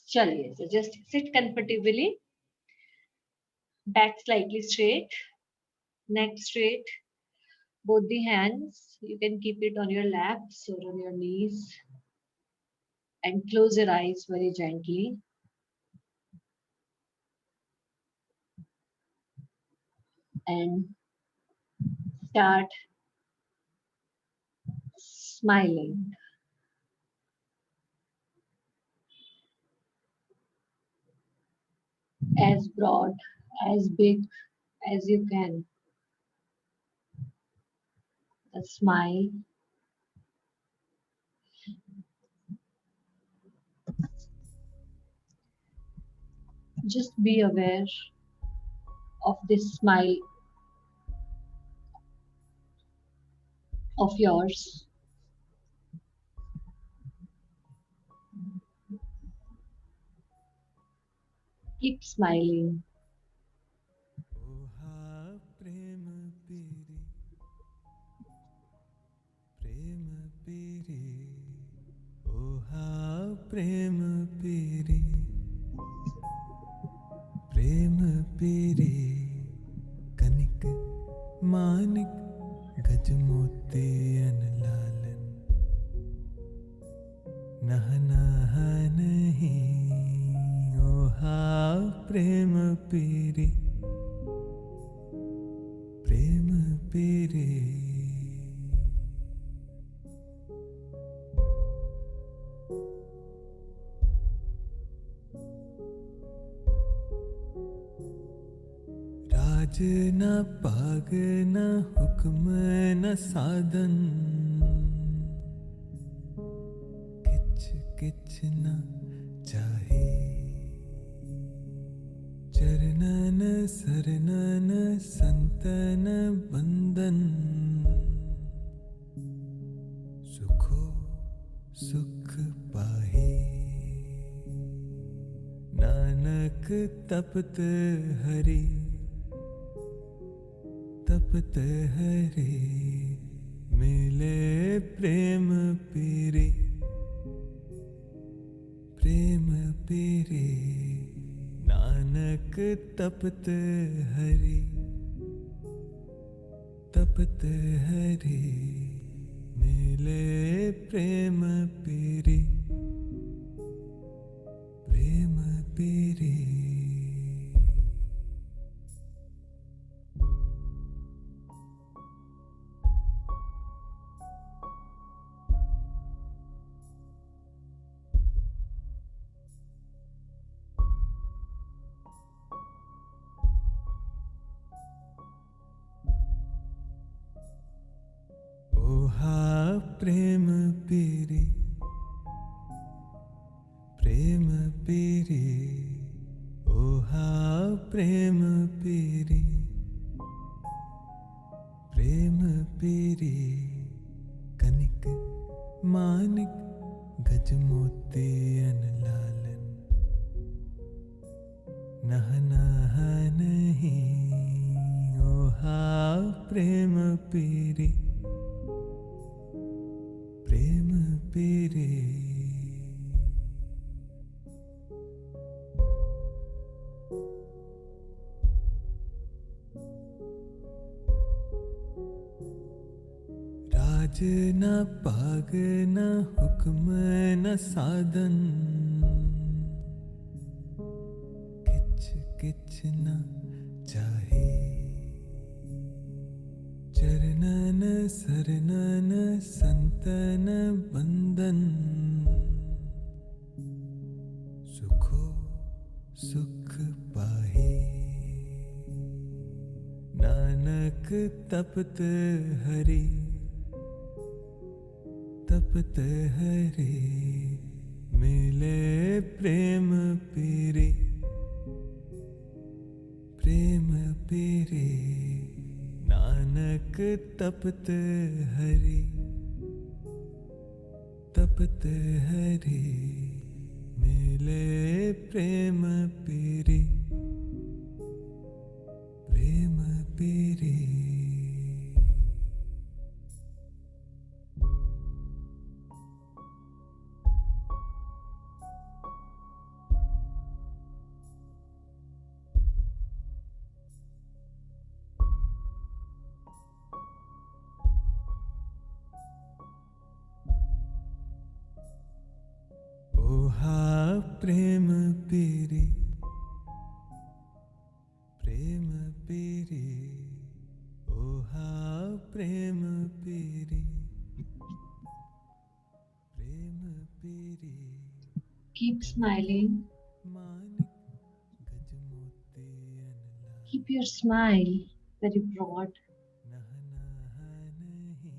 चलिए, so just sit comfortably, back slightly straight, neck straight, both the hands. You can keep it on your laps or on your knees, and close your eyes very gently. And start smiling as broad, as big as you can. A smile. Just be aware of this smile of yours. Keep smiling. ओहा प्रेम पीरी प्रेम पीरी ओहा प्रेम पीरी प्रेम पीरी कनिक मानिक गज मोती अनलालन नह नह नहीं ओहा प्रेम पीरी प्रेम पीरी राज न पाग न हुक्म न साधन किच किच न चाहे चरणन शरणन संतन बंदन सुखो सुख पाहे नानक तपत हरि तपत हरि मिले प्रेम पीरी प्रेम पीरी नानक तपत हरि तपत हरि मिले प्रेम पीरी प्रेम पीरी ओहा प्रेम पीरी प्रेम पीरी ओहा प्रेम पीरी प्रेम पीरी कनिक मानिक गज मोती अनलालन नह नह नहीं ओहा प्रेम पीरी प्रेम पीरी राज न पाग न हुक्म न साधन किच किच न चाहे चरणन शरणन संतन बंदन सुखो सुख पाहे नानक तपत हरि तपत हरि मिले प्रेम पीरी प्रेम पीरी नानक तपत हरि तपत हरि मिले प्रेम पीरी प्रेम पीरी प्रेम पीरी प्रेम पीरी ओहा प्रेम पीरी प्रेम पीरी Keep smiling. मानिक गजमोती अनला Keep your smile very broad. नह नह नहीं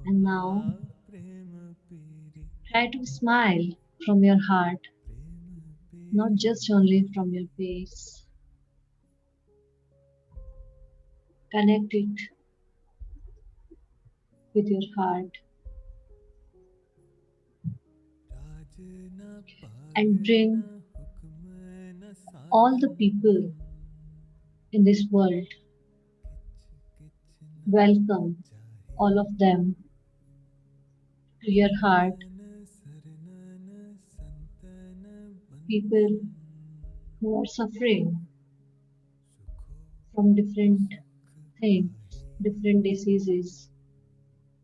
And ओहा now Prem Piri try to smile from your heart, Prem not Piri just only from your face. Connect it with your heart राज न पाग and न bring हुक्म न all the साधन people in this world. किच किच न Welcome चाहे all of them to your heart. चरणन शरणन संतन People बंदन who are suffering सुखो from different सुख things, पाहे different diseases.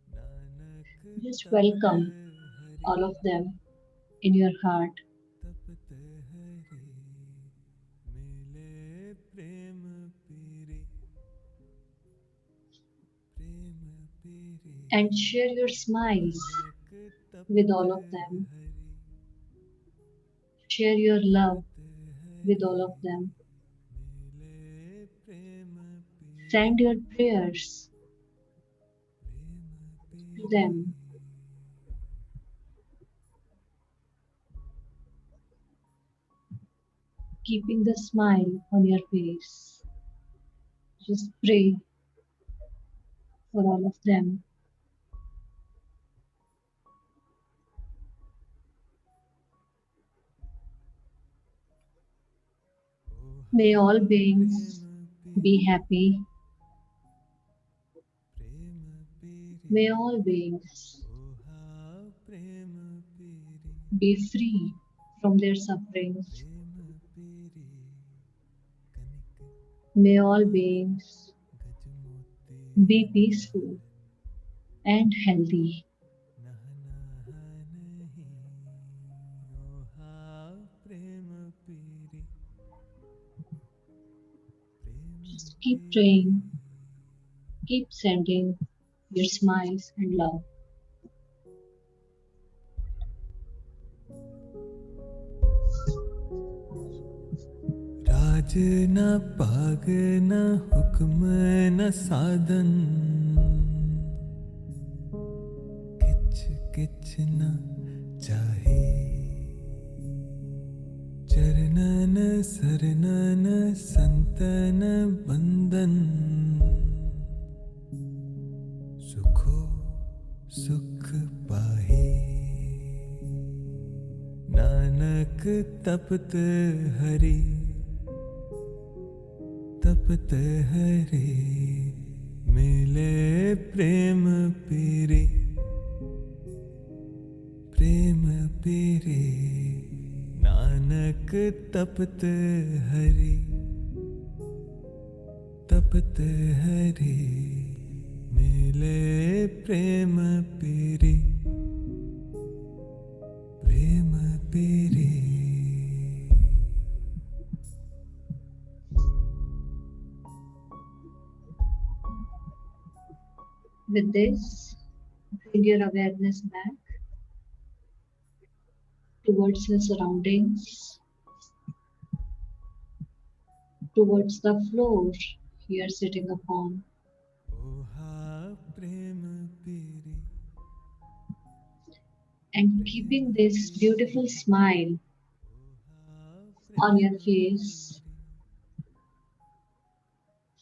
Nanak Just तपत welcome Hari all of them in your heart. तपत Hari मिले प्रेम पीरी प्रेम पीरी And share your smiles Nanak with तपत all of them. Hari Share your love तपत with Hari all of them. मिले प्रेम पीरी Send your prayers Prem to Piri them. Keeping the smile on your face. Just pray for all of them. May ओहा all Prem beings be Piri happy. Prem Piri May all beings ओहा प्रेम पीरी be free from their sufferings. प्रेम पीरी कनिक May all Manik beings गजमोती be peaceful and healthy. नह नह नहीं ओहा प्रेम पीरी प्रेम Just keep Piri praying, keep sending your smiles and love. राज न पाग न हुक्म न साधन किच किच न चाहे चरणन शरणन संतन बंदन सुखो सुख पाहे नानक तपत हरि तपत हरि मिले प्रेम पीरी प्रेम पीरी नानक तपत हरि तपत हरि मिले प्रेम पीरी प्रेम पीरी With this, bring your awareness back towards your surroundings, towards the floor you are sitting upon. ओहा प्रेम पीरी And keeping this beautiful smile ओहा on your face,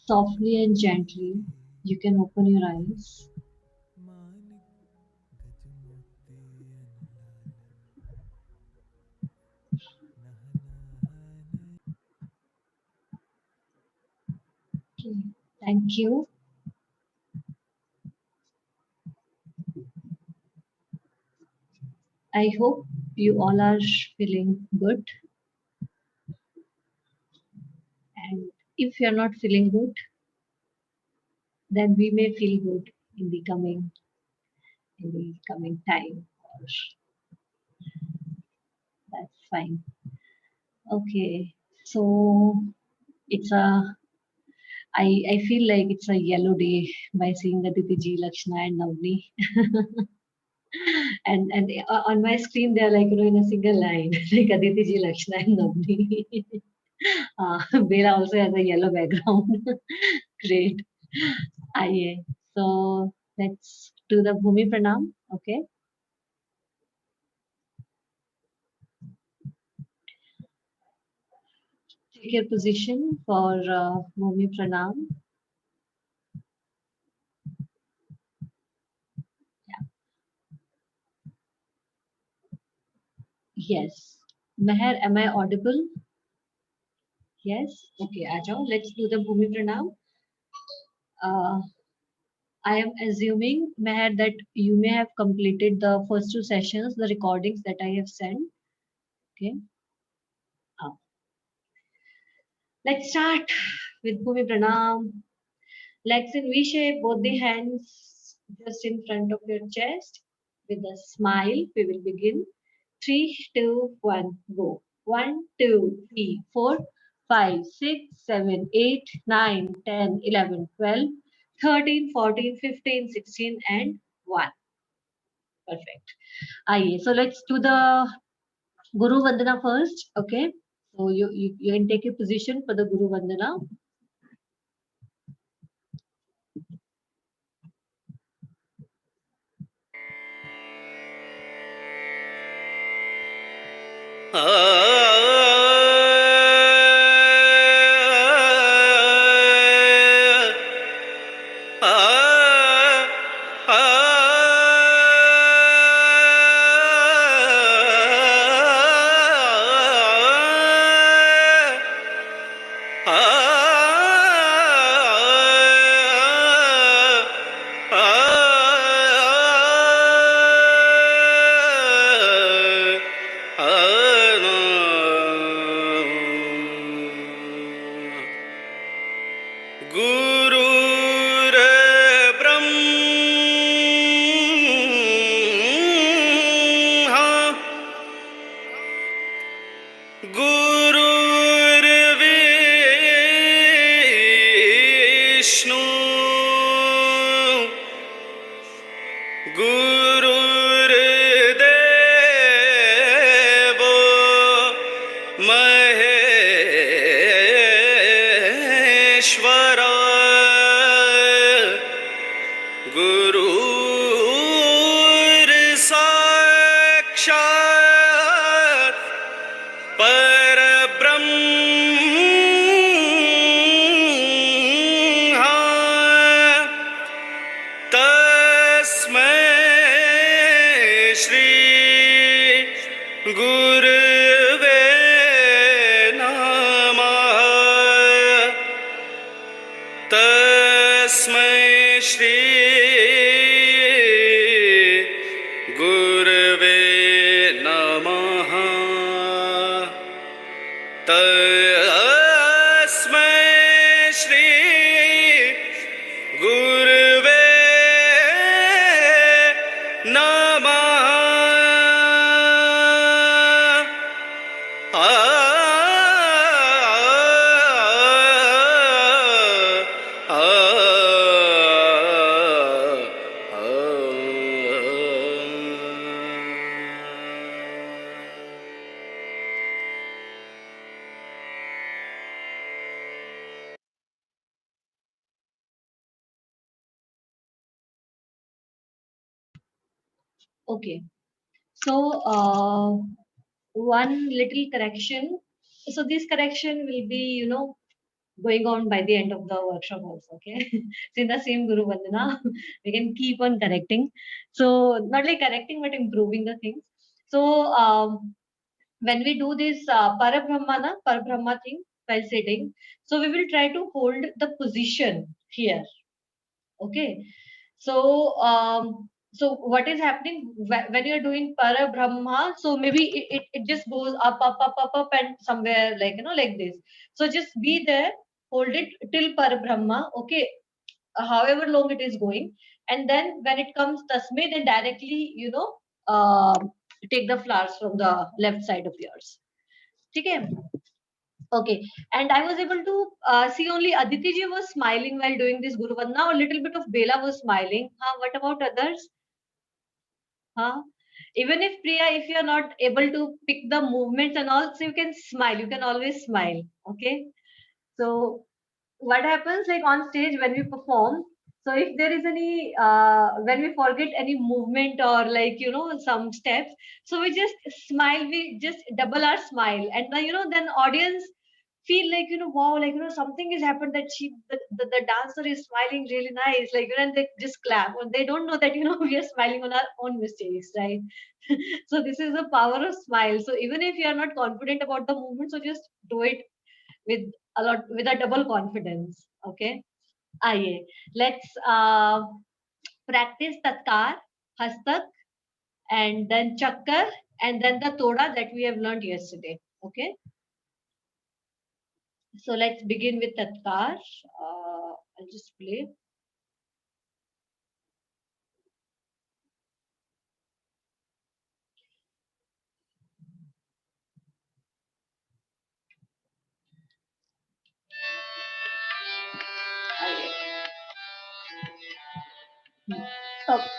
softly and gently, you can open your eyes. Manik गजमोती अनलान नह नह नहीं Okay. Thank you. I hope you all are feeling good. And if you're not feeling good, then we may feel good in the coming time. fine. Okay, so it's a I feel like it's a yellow day by seeing Aditi ji, Lakshna and Navni. And on my screen they're like in a single line like Aditi ji, Lakshna and Navni. Bela also has a yellow background. Great. Aye. So let's do the Bhumi Pranam. Okay. Take your position for Bhumi Pranam. Yes. Meher, am I audible? Yes. Okay, Ajao. Let's do the Bhumi Pranam. Uh, I am assuming, Meher, that you may have completed the first two sessions, the recordings that I have sent. Okay. Uh, let's start with Bhumi Pranam. Legs in V shape, both the hands just in front of your chest. With a smile, we will begin. 3, 2, 1, go. 1, 2, 3, 4, 5, 6, 7, 8, 9, 10, 11, 12, 13, 14, 15, 16, and 1. Perfect. Aye. So let's do the Guru Vandana first. Okay. So you can take a position for the Guru Vandana. Vishnu Gurudevo Maheshwara Guru Sakshat Parabrahma Tasmai Shri Gurave Namah Tasmai Shri Gurave Namah Tasmai Shri Gurave Namah Okay. So one little correction. So this correction will be, going on by the end of the workshop also. Okay. So in the same Guru Vandana, we can keep on correcting. So not like correcting, but improving the things. So when we do this Parabrahma thing while sitting, so we will try to hold the position here. Okay. So so what is happening when you're doing Parabrahma? So maybe it just goes up and somewhere like like this. So just be there, hold it till Parabrahma. Okay. However long it is going, and then when it comes Tasme, then directly take the flowers from the left side of yours. ठीक है. Okay, and I was able to see only Aditi ji was smiling while doing this Guru Vandana, or little bit of Bela was smiling. What about others? Even if Priya, if you are not able to pick the movements and all, so you can smile. You can always smile. Okay. So what happens like on stage when we perform? So if there is any when we forget any movement or like some steps, so we just smile. We just double our smile, and then audience feel like wow, like something has happened, that the dancer is smiling really nice, like and they just clap, and they don't know that we are smiling on our own mistakes, right? So this is the power of smile. So even if you are not confident about the movement, so just do it with with a double confidence. Okay. Aye, let's practice tatkar, hastak, and then chakkar, and then the toda that we have learned yesterday. Okay. So let's begin with tatkar. I'll just play.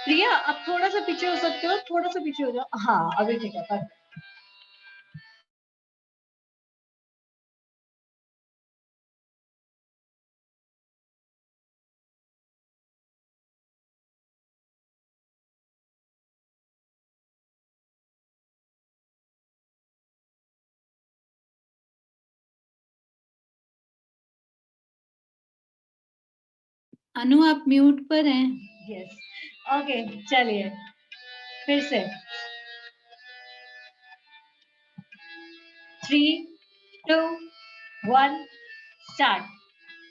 प्रिया, आप थोड़ा सा पीछे हो सकते हो, थोड़ा सा पीछे हो जाओ. हाँ, अभी ठीक है. perfect. अनु, आप म्यूट पर हैं. Yes. Okay, चलिए फिर से 3, 2, 1, start.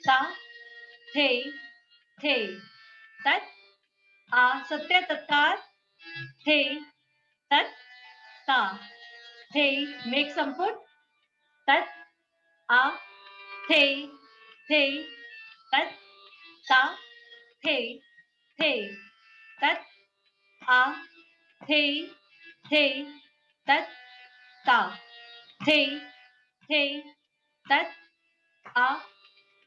Ta, the, tat, सत्य तत्कार, the, tat, ta, the, make some food, tat, the, tat, ta, the, tat, the, tat,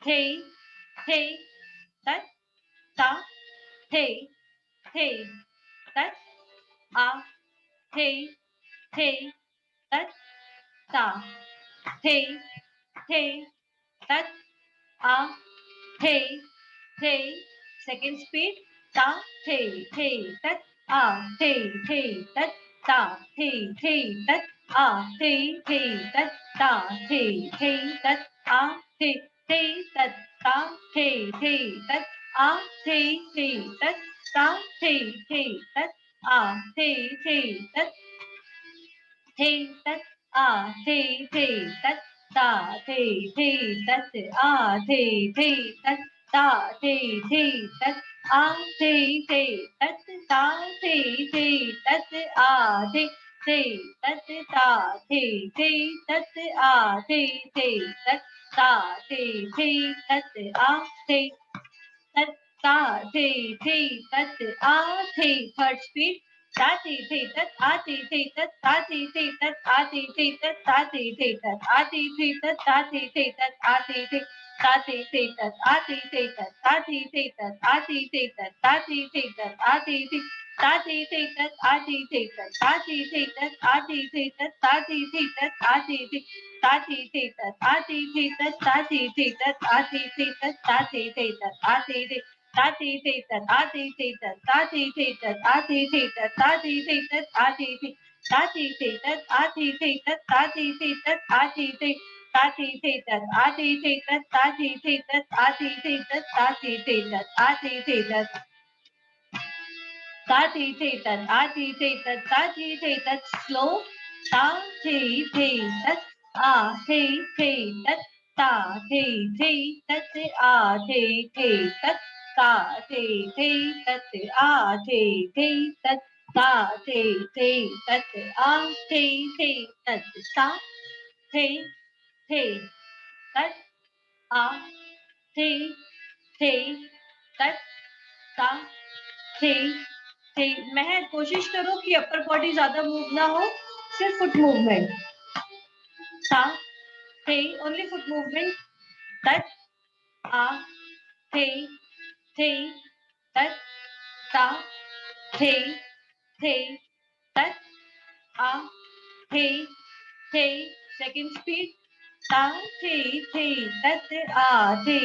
ta, the, tat, the, tat, ta, the, tat, the, tat, ta, the, tat, the, second speed, ta, tat, tat, ta, tat, tat, ta, tat, tat, ta, tat, tat, ta, tat, tat, tat, tat, ta, tat, tat, ta, tat, tat, ta, tat, tat, ta, tat, tat, ta, tat, ta, tat, third speed. Ta tat tat tat ta tat tat tat ta tat tat tat tat ta tat tat slow. Ta tat tat ta tat tat ta tat tat ta tat tat ta tat tat ta महक कोशिश करो कि upper body ज्यादा move ना हो, सिर्फ foot movement. ta, the, only foot movement, tat, a, the, tat, ta, the, tat, a, the, second speed, ta, the, tat, a, the,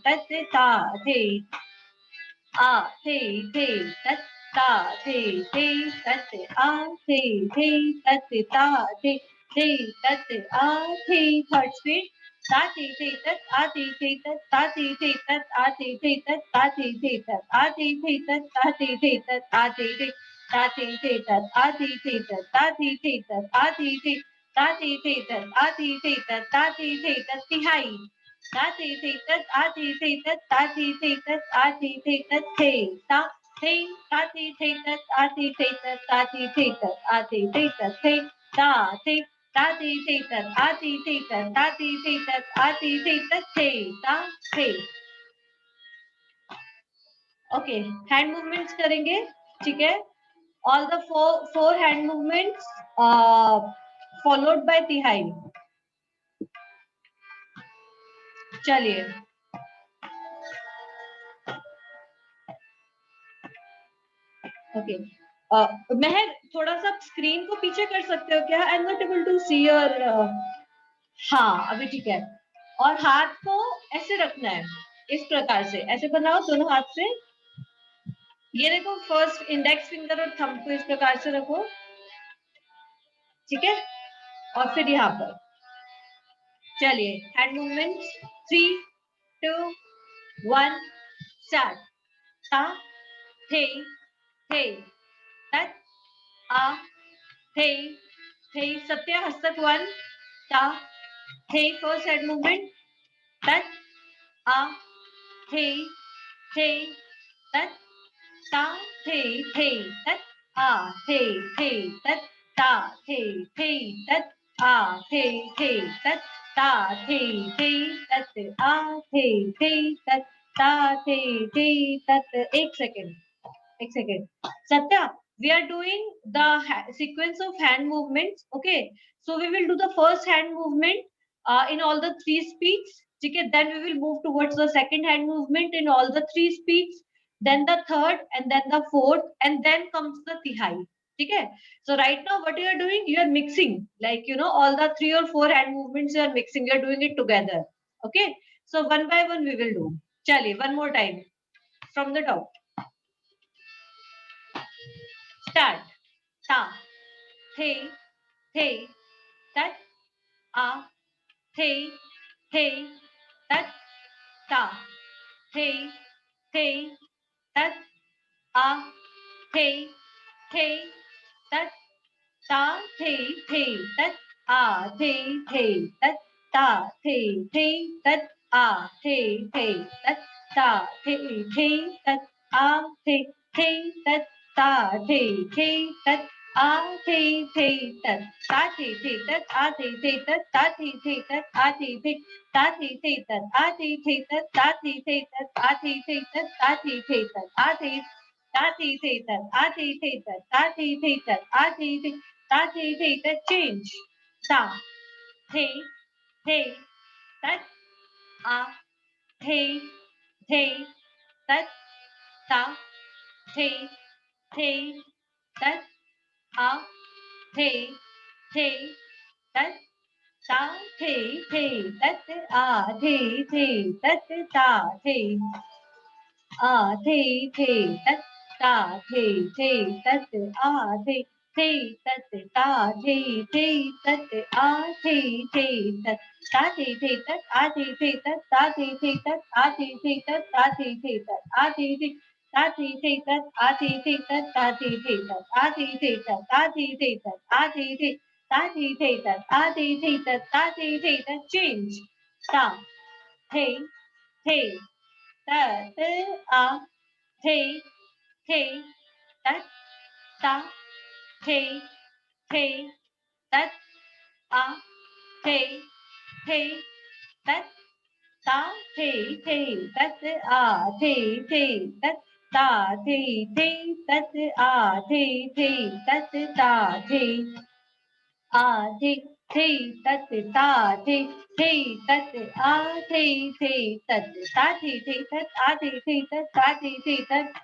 tat, ta, the, a, the, tat, ta, the, tat, a, the, tat, ta, the, tat, a, the, third speed, ta, tat, a, tat, ta, tat, a, tat, ta, tat, a, tat, ta, tat, a, tat, ta, tat, तिहाई ताती थे तत आती थे तत ताती थे तत आती थे तत थे ता थे ताती थे तत आती थे तत ताती थे तत आती थे तत थे ता थे ताती थे तत आती थे तत ताती थे तत आती थे तत थे ता थे ओके हैंड मूवमेंट्स करेंगे ठीक है all the four hand movements followed by तिहाई चलिए ओके महर थोड़ा सा स्क्रीन को पीछे कर सकते हो क्या I am not able to see your हाँ अभी ठीक है और हाथ को ऐसे रखना है इस प्रकार से ऐसे बनाओ दोनों हाथ से ये देखो फर्स्ट इंडेक्स फिंगर और थंब को इस प्रकार से रखो ठीक है और फिर यहाँ पर चलिए हैंड मूवमेंट 3 2 1 स्टार्ट ता थे तत आ थे सत्य हस्तक 1 ता थे फर्स्ट हैंड मूवमेंट तत आ थे तत ता थे तत आ थे तत ता थे तत आ थे तत ता थे तत आ थे तत ता थे तत एक second Satya, we are doing the sequence of hand movements. Okay, so we will do the first hand movement in all the three speeds. Okay, then we will move towards the second hand movement in all the three speeds. Then the third, and then the fourth, and then comes the tihai. Okay, so right now what you are doing, you are mixing, like you know, all the 3 or 4 hand movements you are mixing. You are doing it together. Okay, so one by one we will do. Chali, one more time from the top. Start. Ta, the, tat, a, the, tat, ta, the, tat, a, the, tat, ta, the, tat, a, the, tat, ta, the, tat, a, the, tat, ta, the, tat, a, the, tat, ta, the, tat, a the tat ta the tat a the tat ta the tat a the ta the tat a the tat ta the tat a the tat ta the tat a the ta the tat a the tat ta the tat a the ta the tat change ta the tat a the tat ta the tat a the tat ta tat a tat ta a tat ta tat a tat ta tat a tat ta tat a tat ta tat a tat ta tat a ta tat a tat ta tat a tat ta tat a ta tat a tat change ta the tat a the tat ta the tat a the tat ta tat a tat ta tat a tat ta आ थे तत् ता थे तत् आ थे तत् ता थे तत् आ थे तत् ता थे तत्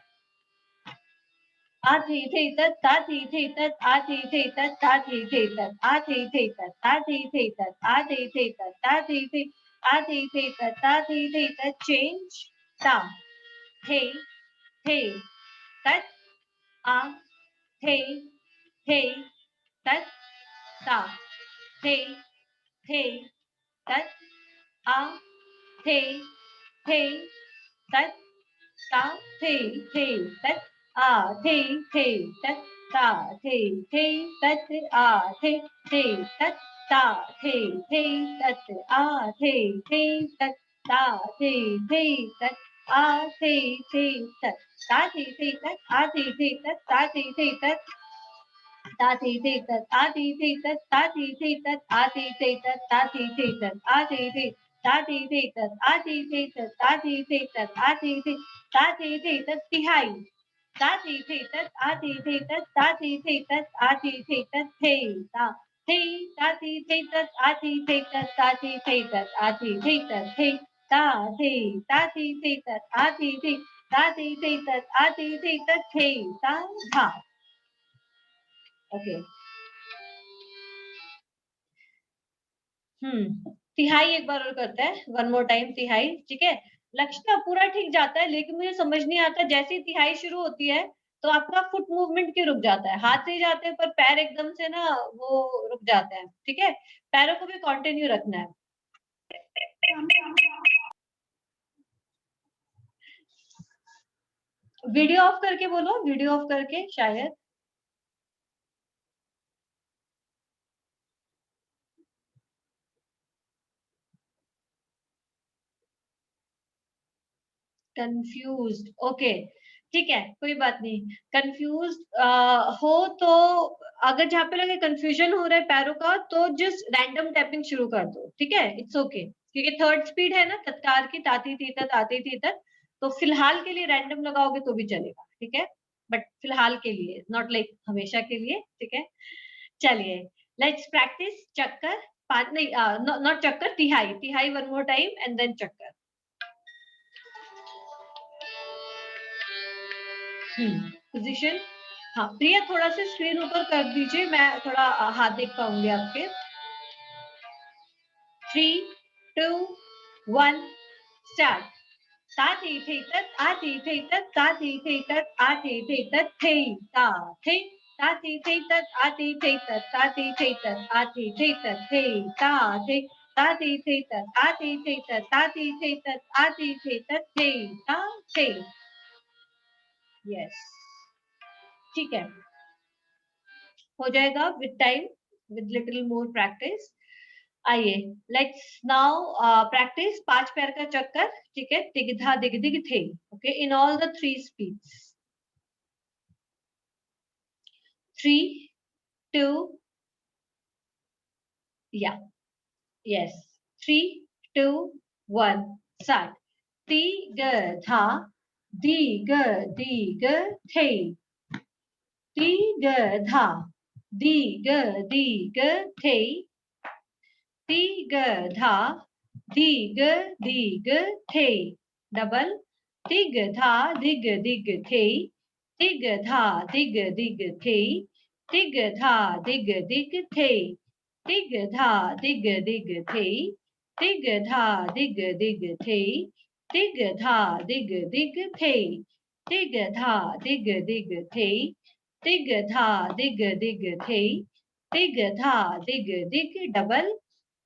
आ थे तत् ता थे तत् आ थे तत् ता थे तत् आ थे तत् ता थे तत् आ थे तत् ता थे आ थे तत् ता थे तत् चेंज ता थे तत् आ थे तत् ता थे तत् आ थे तत् ता थे तत् आ थे तत् ता थे तत् आ थे तत् ता थे तत् आ थे तत् ता थे तत् आ थे तत् ता थे तत् आ थे तत् ता थे तत् ता थे तत् आ थे तत् ता थे तत् आ थे तत् ता थे तत् आ थे ता थे तत् आ थे तत् ता थे तत् आ थे ता थे तत् तिहाई ता थे तत् आ थे तत् ता थे तत् आ थे तत् थे ता थे तत् आ थे तत् ता थे तत् आ थे तत् थे ता थे तत् आ थे ता थे तत् आ थे तत् थे ता था ओके तिहाई एक बार और करते हैं, वन मोर टाइम तिहाई, ठीक है। लक्ष्य पूरा ठीक जाता है, लेकिन मुझे समझ नहीं आता जैसे ही तिहाई शुरू होती है तो आपका फुट मूवमेंट क्यों रुक जाता है। हाथ से ही जाते हैं पर पैर एकदम से ना वो रुक जाते हैं, ठीक है। पैरों को भी कंटिन्यू रखना है। वीडियो ऑफ करके बोलो, वीडियो ऑफ करके शायद। कंफ्यूज्ड, ओके ठीक है, कोई बात नहीं। कंफ्यूज्ड हो तो अगर जहाँ पे लगे कंफ्यूजन हो रहा है पैरों का तो जस्ट रैंडम टैपिंग शुरू कर दो, ठीक है, इट्स ओके क्योंकि थर्ड स्पीड है ना तत्कार की, ताती थी तत आती थी तत, तो फिलहाल के लिए रैंडम लगाओगे तो भी चलेगा, ठीक है, बट फिलहाल के लिए, नॉट लाइक हमेशा के लिए, ठीक है। चलिए लेट्स प्रैक्टिस चक्कर, पांच नहीं नॉट चक्कर, तिहाई, तिहाई one more time and then चक्कर। पोजीशन, हाँ प्रिया थोड़ा सा स्क्रीन ऊपर कर दीजिए, मैं थोड़ा हाथ देख पाऊंगी आपके। 3 2 1 स्टार्ट। ताती थे तत आती थे तत ताती थे तत आती थे तत थे ता थे ताती थे तत आती थे तत ताती थे तत आती थे तत थे ता थे ताती थे तत आती थे तत ताती थे तत आती थे तत थे ता थे। यस ठीक है, हो जाएगा with time, with little more practice. आइए लेट्स नाउ प्रैक्टिस पांच पैर का चक्कर, ठीक है, तिगधा दिग दिग थे, okay, in all the three speeds. 3 2 या यस 3 2 1 स्टार्ट। तिगधा दिग दिग थे, तिगधा दिग दिग थे, तिगधा दिग दिग थे, डबल तिगधा दिग दिग थे, तिगधा दिग दिग थे, तिगधा दिग दिग थे, तिगधा दिग दिग थे, तिगधा दिग दिग थे, तिगधा दिग दिग थे, तिगधा दिग दिग थे, तिगधा दिग दिग थे, तिगधा दिग दिग डबल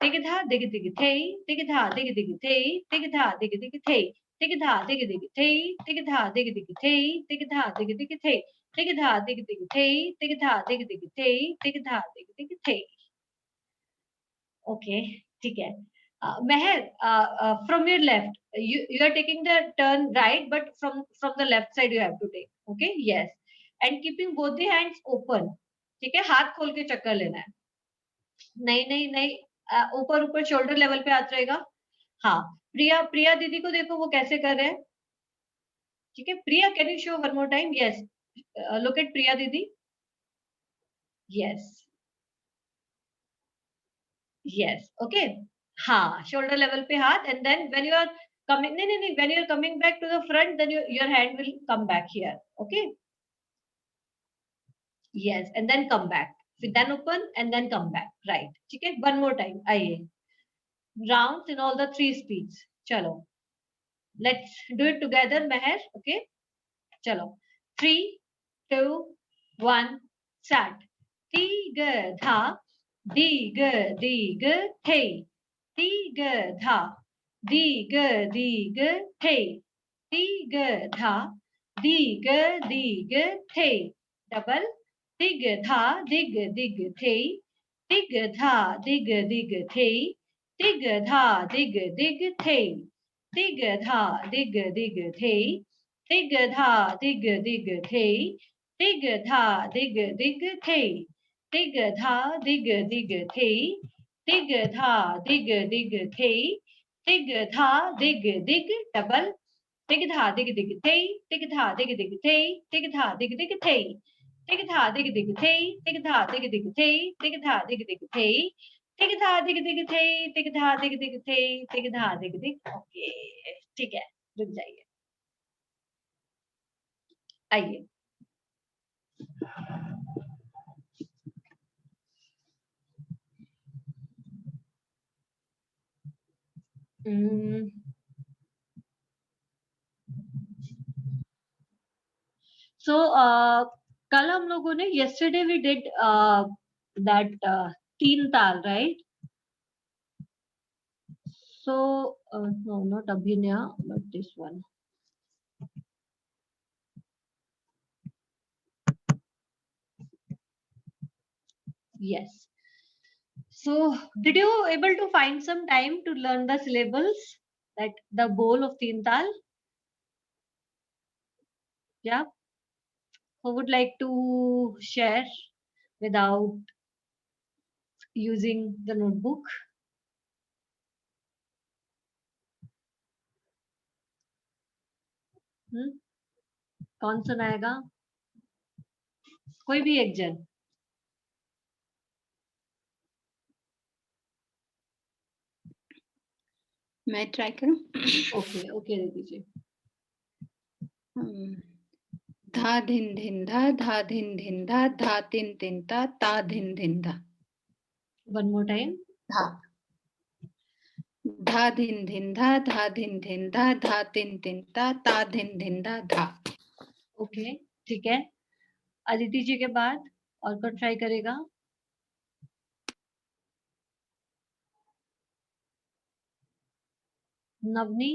तिगधा दिग दिग थे, तिगधा दिग दिग थे, तिगधा दिग दिग थे, तिगधा दिग दिग थे, तिगधा दिग दिग थे, तिगधा दिग दिग थे, तिगधा दिग दिग थे, तिगधा दिग दिग थे, तिगधा दिग दिग थे। ओके ठीक है। Meher, from your left, you are taking the turn right, but from the left side you have to take. Okay, yes, and keeping both the hands open. ठीक है, हाथ खोल के चक्कर लेना है, नहीं नहीं नहीं, ऊपर ऊपर शोल्डर लेवल पे हाथ रहेगा। हाँ प्रिया, प्रिया दीदी को देखो वो कैसे कर रहे हैं, ठीक है। Priya can you show one more time, yes, look at Priya didi, yes yes, okay. हाँ, shoulder level पे हाथ, and then when you are coming, नहीं, when you are coming back to the front, then your hand will come back here, okay. Yes, and then come back. Then open and then come back, right? ठीक है, one more time, आइए. Rounds in all the 3 speeds. चलो, let's do it together, Meher, okay? चलो, 3, 2, 1, start. Dig tha, dig dig thay, dig tha, dig dig thay, dig tha, dig dig thay. Double. Dig tha, dig dig thay, dig tha, dig dig thay, dig tha, dig dig thay, dig tha, dig dig thay. Dig tha, dig dig thay, dig tha, dig dig thay, dig tha, dig dig thay, dig tha, dig dig thay, dig tha, dig dig double. Dig tha, dig dig thay, dig tha, dig dig thay, dig tha, dig dig thay, dig tha, dig dig thay, dig tha, dig dig thay, dig tha, dig dig thay, dig tha, dig dig thay, dig tha, dig dig thay, dig tha, dig dig. Okay, ठीक है, रुक जाइए, आइए. So कल हम लोगों ने yesterday we did that तीन ताल, right? So no, not Abhinaya, but this one. Yes. So did you able to find some time to learn the syllables, that the goal of तीन ताल? Yeah. Who would like to share without using the notebook? कौन सुनाएगा? कोई भी एक जन. मैं try करूं. ओके, ओके दे दीजिए. धा धिन धिन धा धिन धिन धा तिन तिन ता धिन धिन धा. One more time. धा धिन धिन धा धिन धिन धा तिन तिन ता धिन धिन धा. ओके, ठीक है. अदिति जी के बाद और कौन ट्राई करेगा? नवनी.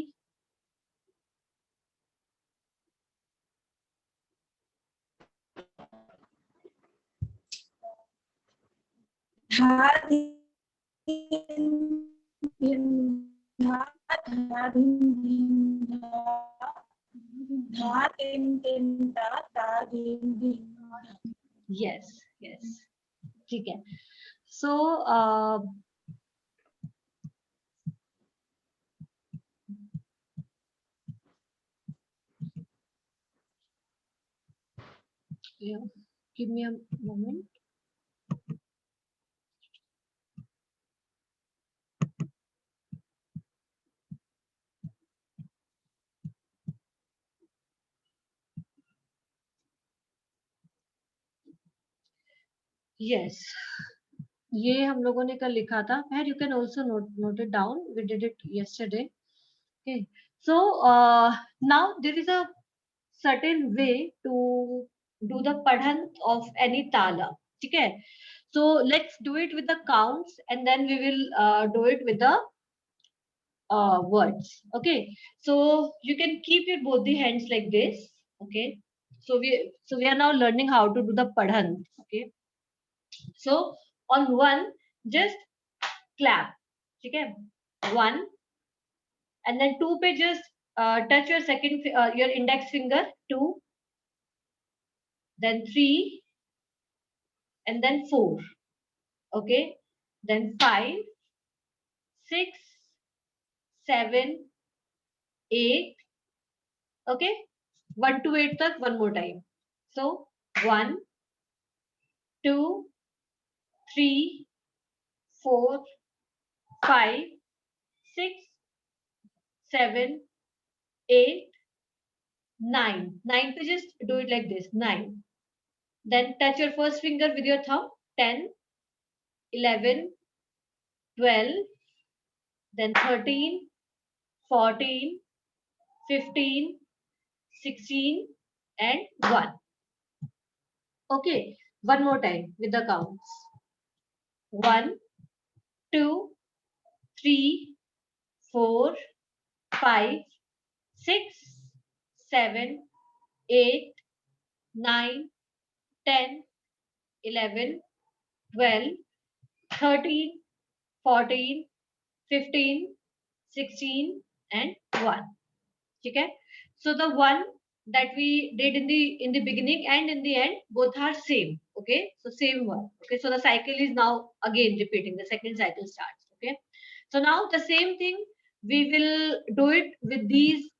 धा धिन धिन धा धिन धिन धा तिन तिन ता धिन धिन धा. यस, यस, ठीक है. सो give me a moment. Yes, ये हम लोगों ने कल लिखा था. Where you can also note it down. We did it yesterday. Okay. So now there is a certain way to do the padhan of any tala. ठीक है. So let's do it with the counts and then we will do it with the words. Okay. So you can keep your both the hands like this. Okay. So we are now learning how to do the padhan. Okay. So on one, just clap. Okay. One, and then two पे just touch your your index finger. Two, then three, and then four. Okay. Then 5, 6, 7, 8. Okay. 1 to 8 tak one more time. So 1, 2, 3, 4, 5, 6, 7, 8, 9. 9 to just do it like this. 9. Then touch your first finger with your thumb. 10, 11, 12, then 13, 14, 15, 16, and 1. Okay, one more time with the counts. 1, 2, 3, 4, 5, 6, 7, 8, 9, 10, 11, 12, 13, 14, 15, 16, and 1. Okay, so the one that we did in the beginning and in the end, both are same. Okay, so same one. Okay, so the cycle is now again repeating. The second cycle starts. Okay, so now the same thing we will do it with these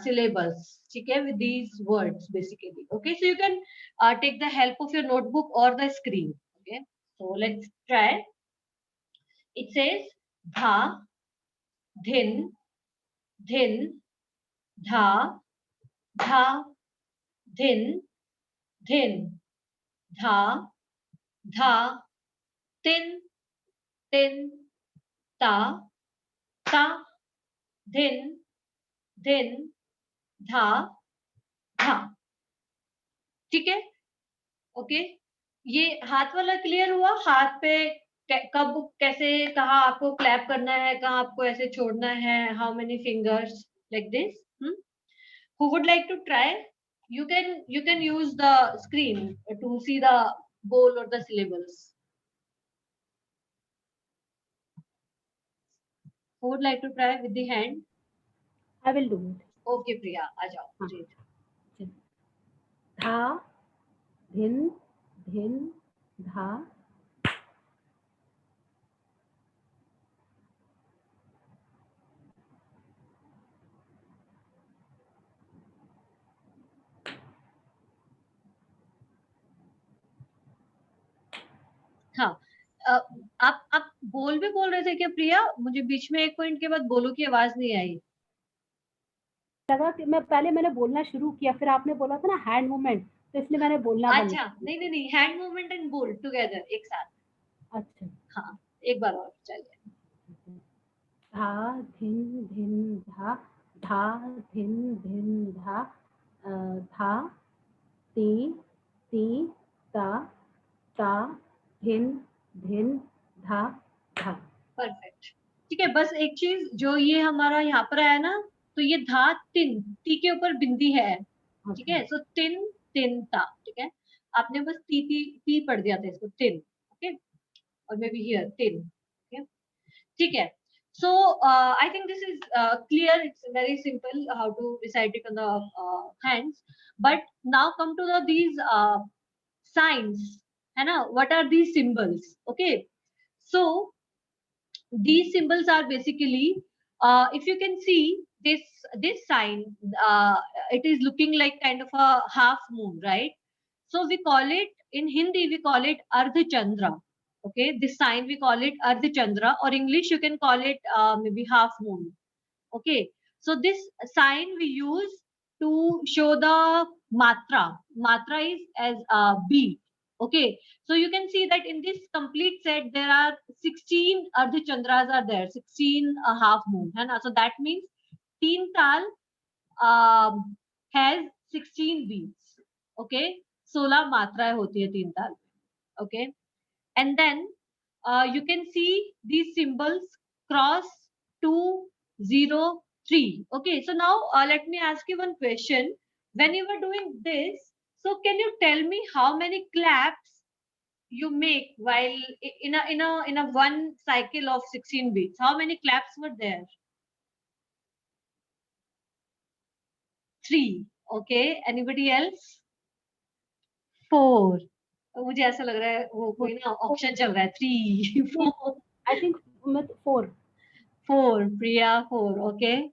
syllables. Okay, with these words basically. Okay, so you can take the help of your notebook or the screen. Okay, so let's try. It says dha, dhin, dhin, dha, dha, dhin, dhin, dha, dha, tin, tin, ta, ta, dhin, dhin, dha, dha. ठीक है? Okay, ये हाथ वाला clear हुआ? हाथ पे कब कैसे कहाँ आपको क्लैप करना है, कहाँ आपको ऐसे छोड़ना है, how many fingers like this. Who would like to try? You can use the screen to see the bowl or the syllables. Who would like to try with the hand? I will do it. Okay, Priya, आ जाओ. हाँ. धा, धिन, धिन, धा. हाँ, आप बोल भी बोल रहे थे क्या प्रिया? मुझे बीच में एक पॉइंट के बाद बोलो की आवाज नहीं आई. लगा कि मैंने बोलना शुरू किया, फिर आपने बोला था ना हैंड मूवमेंट, तो इसलिए मैंने बोलना बंद अच्छा, किया. नहीं नहीं नहीं, हैंड मूवमेंट एंड बोल टुगेदर एक साथ. अच्छा. हाँ, एक बार और चलिए. धा, धिन, धिन, धा. धा, धिन, धिन, धा. धा, ती, ती, ता, ता, धिन, धिन, धा, धा. परफेक्ट. ठीक है, बस एक चीज जो ये हमारा यहाँ पर आया ना, तो ये धा तिन, ती के ऊपर बिंदी है. ठीक है, सो तिन तिन ता. ठीक है, आपने बस ती पढ़ दिया था इसको, तिन. ओके, और मे बी हियर तिन. ओके, ठीक है. So I think this is clear. It's very simple how to recite it on the hands. But now come to these signs. है ना? What are these symbols? Okay. So these symbols are basically, if you can see this sign, it is looking like kind of a half moon, right? So we call it in Hindi, we call it Ardha Chandra. Okay, this sign we call it Ardha Chandra, or English you can call it maybe half moon. Okay, so this sign we use to show the matra. Matra is as B. Okay, so you can see that in this complete set there are 16 Ardha Chandras are there, 16 half moon. है ना? So that means Teen Tal has 16 beats. Okay, 16 मात्राएं होती है तीन ताल. Okay, and then you can see these symbols cross 2, 0, 3. Okay, so now let me ask you one question. When you were doing this, so can you tell me how many claps you make while in a one cycle of 16 beats? How many claps were there? 3. Okay, anybody else? 4. मुझे ऐसा लग रहा है वो कोई ना option चल रहा है. 3, 4. I think 4. 4, Priya, 4. Okay.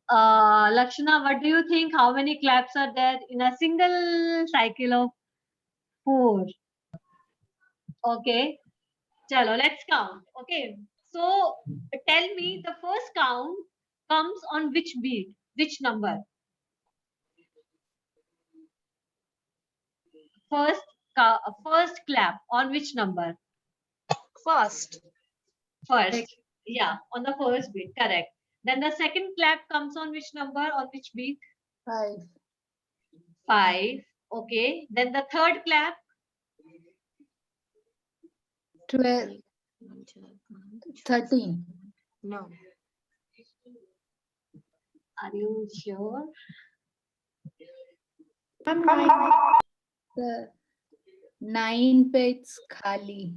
Lakshana, what do you think? How many claps are there in a single cycle of 4? Okay. Chalo, let's count. Okay. So tell me the first count comes on which beat, which number? First, first clap on which number? First. First. Yeah, on the first beat. Correct. Then the second clap comes on which number? On which beat? 5. 5. Okay. Then the third clap. 12. 13. No. Are you sure? The 9 पे it's खाली.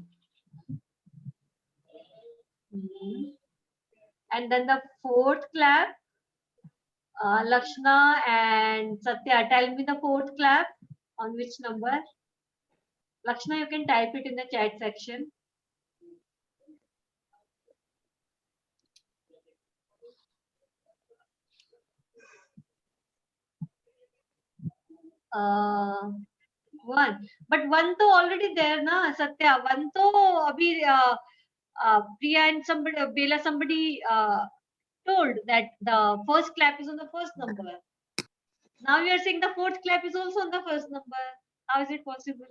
And then the fourth clap. Lakshna and Satya, tell me the fourth clap on which number? Lakshna, you can type it in the chat section. One, but one to already there, na Satya. One to abhi Priya and somebody, Bela, somebody told that the first clap is on the first number. Now you are saying the fourth clap is also on the first number. How is it possible?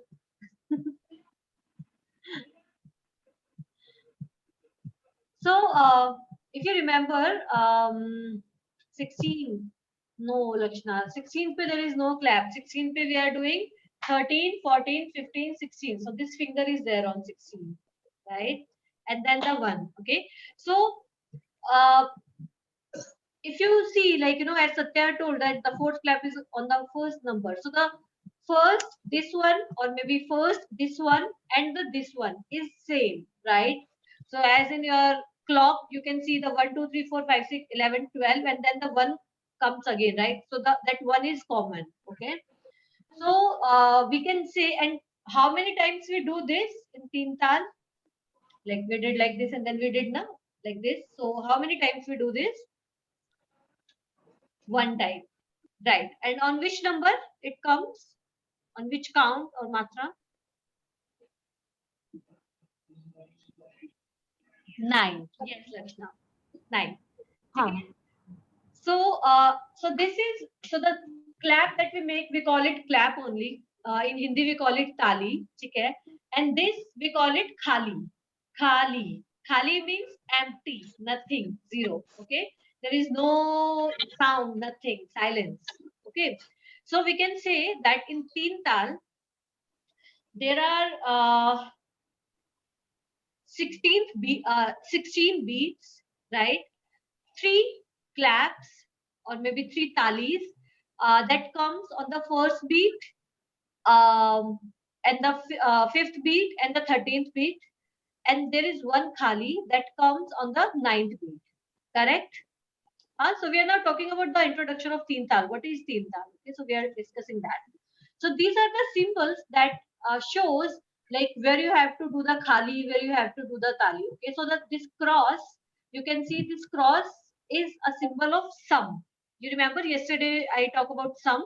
So if you remember, 16. No, Lakshna. 16 pe there is no clap. 16 pe we are doing 13, 14, 15, 16. So this finger is there on 16, right? And then the 1. Okay. So if you see, like, you know, as Satya told that the fourth clap is on the first number. So the first, this one, or maybe first, this one, and this one is same, right? So as in your clock, you can see the 1, 2, 3, 4, 5, 6, 11, 12, and then the 1 comes again, right? So that 1 is common, okay? So we can say, and how many times we do this in Teen Tal? Like we did like this, and then we did now like this. So how many times we do this? 1 time, right? And on which number it comes? On which count or matra? 9. Yes, Lakshna. 9. Okay. So the clap that we make, we call it clap only. In Hindi we call it tali, okay? And this we call it khali. Khali. Khali means empty, nothing, zero. Okay. There is no sound, nothing, silence. Okay. So we can say that in Teen Tal there are 16 beats, right? 3 claps or maybe 3 talis that comes on the first beat, and the fifth beat and the 13th beat, and there is 1 khali that comes on the 9th beat. Correct? So we are now talking about the introduction of Teen Tal. What is Teen Tal? Okay, so we are discussing that. So these are the symbols that shows like where you have to do the khali, where you have to do the tali. Okay, so that this cross, you can see this cross is a symbol of sum. You remember yesterday I talked about sum.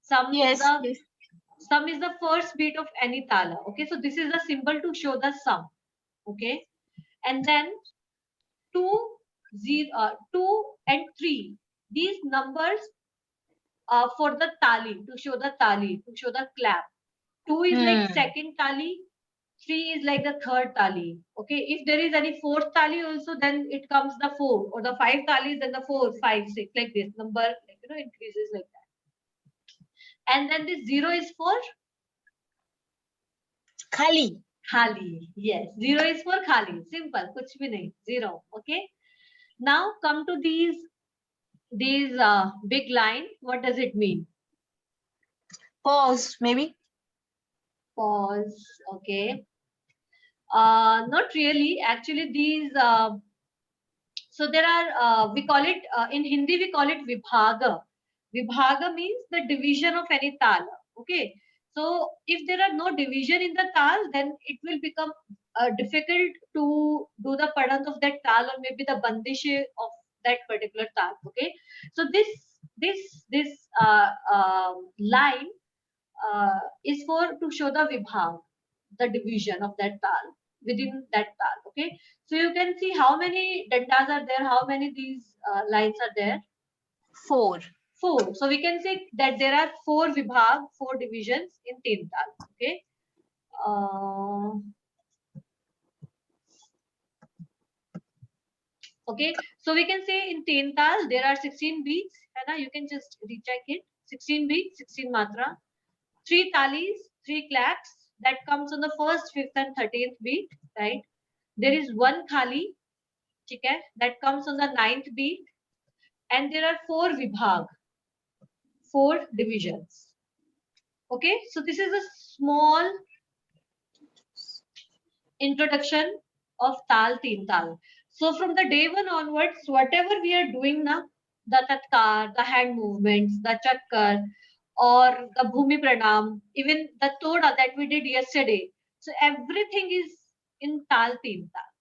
Sum Yes. sum is the first beat of any tala. Okay, so this is a symbol to show the sum. Okay, and then 2, 2 and 3. These numbers for the tali, to show the clap. 2 is like second tali, 3 is like the third tali. Okay, if there is any fourth tali also, then it comes the 4, or the 5 talis, then the 4, 5, 6, like this number, like, you know, increases like that. And then this 0 is for Khali. khali. Yes, 0 is for khali. Simple, kuch bhi nahi, 0. Okay. Now come to these big line. What does it mean? Pause, maybe. Pause. Okay. Not really. Actually, these. So there are. We call it in Hindi. We call it vibhaga. Vibhaga means the division of any tal. Okay. So if there are no division in the tal, then it will become difficult to do the padant of that tal, or maybe the bandish of that particular tal. Okay. So this line is for to show the vibhag, the division of that tal. within that tal. Okay, so you can see how many dantas are there, how many these lines are there. 4. 4. So we can say that there are 4 vibhag, 4 divisions in Teen Tal. Okay. Okay. So we can say in Teen Tal there are 16 beats. Hai you can just recheck it. 16 beats, 16 matra, 3 talis, 3 claps. That comes on the 1st, 5th, and 13th beat. Right. There is 1 khali. Okay. That comes on the 9th beat. And there are 4 vibhag, 4 divisions. Okay, so this is a small introduction of Tal Teen Tal. So from the day one onwards, whatever we are doing now, the tatkar, the hand movements, the chakkar, or the bhumi pranam, even the toda that we did yesterday. So everything is in Tal Teen Tal.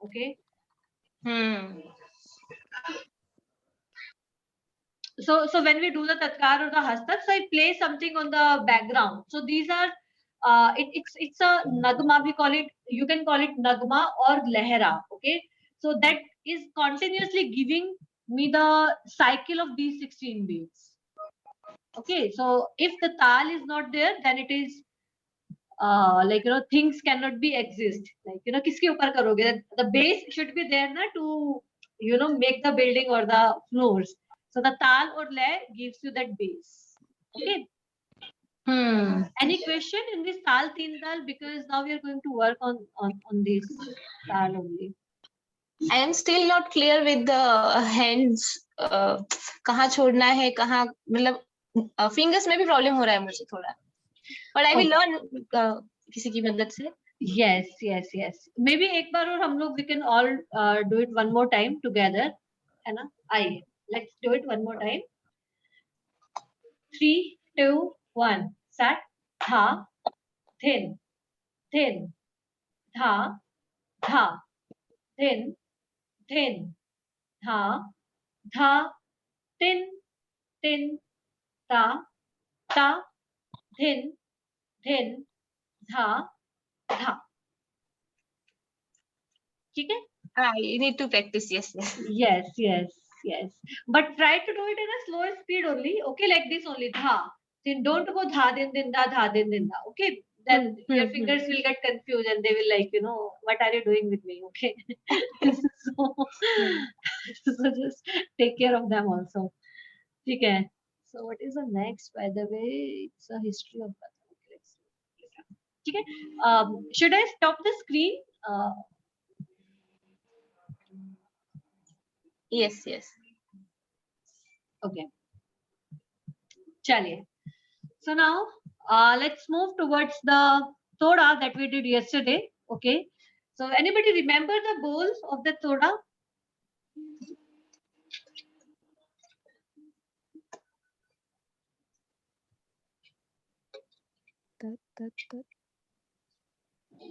Okay. So when we do the tatkar or the hastak, so it plays something on the background. So these are it's a nagma, we call it, you can call it nagma or lehra. Okay, so that is continuously giving me the cycle of these 16 beats. Okay, so if the tal is not there, then it is like things cannot be exist. Like kiske upar karoge? The base should be there na to make the building or the floors. So the tal or lay gives you that base. Okay. Any question in this tal teen tal? Because now we are going to work on this tal only. I am still not clear with the hands. कहाँ छोड़ना है, कहाँ मतलब fingers में भी problem हो रहा है मुझे थोड़ा. But I will learn किसी की मदद से. Yes. Maybe एक बार और हम लोग we can all do it one more time together. है ना? आइए. Let's do it one more time. 3, 2, 1. Start. Tha, thin, thin, tha, tha, thin, thin, tha, tha, thin, thin, ta, ta, thin, thin, tha, tha. ठीक है? I need to practice. Yes. But try to do it in a slow speed only. Okay, like this only. Dha. Then don't go dha din da, dha din da. Okay. Then your fingers will get confused and they will like, what are you doing with me? Okay. so just take care of them also. Okay. So what is the next, by the way? It's a history of okay. Should I stop the screen? Yes. Okay. Chaliye. So now let's move towards the toda that we did yesterday. Okay. So anybody remember the goals of the toda?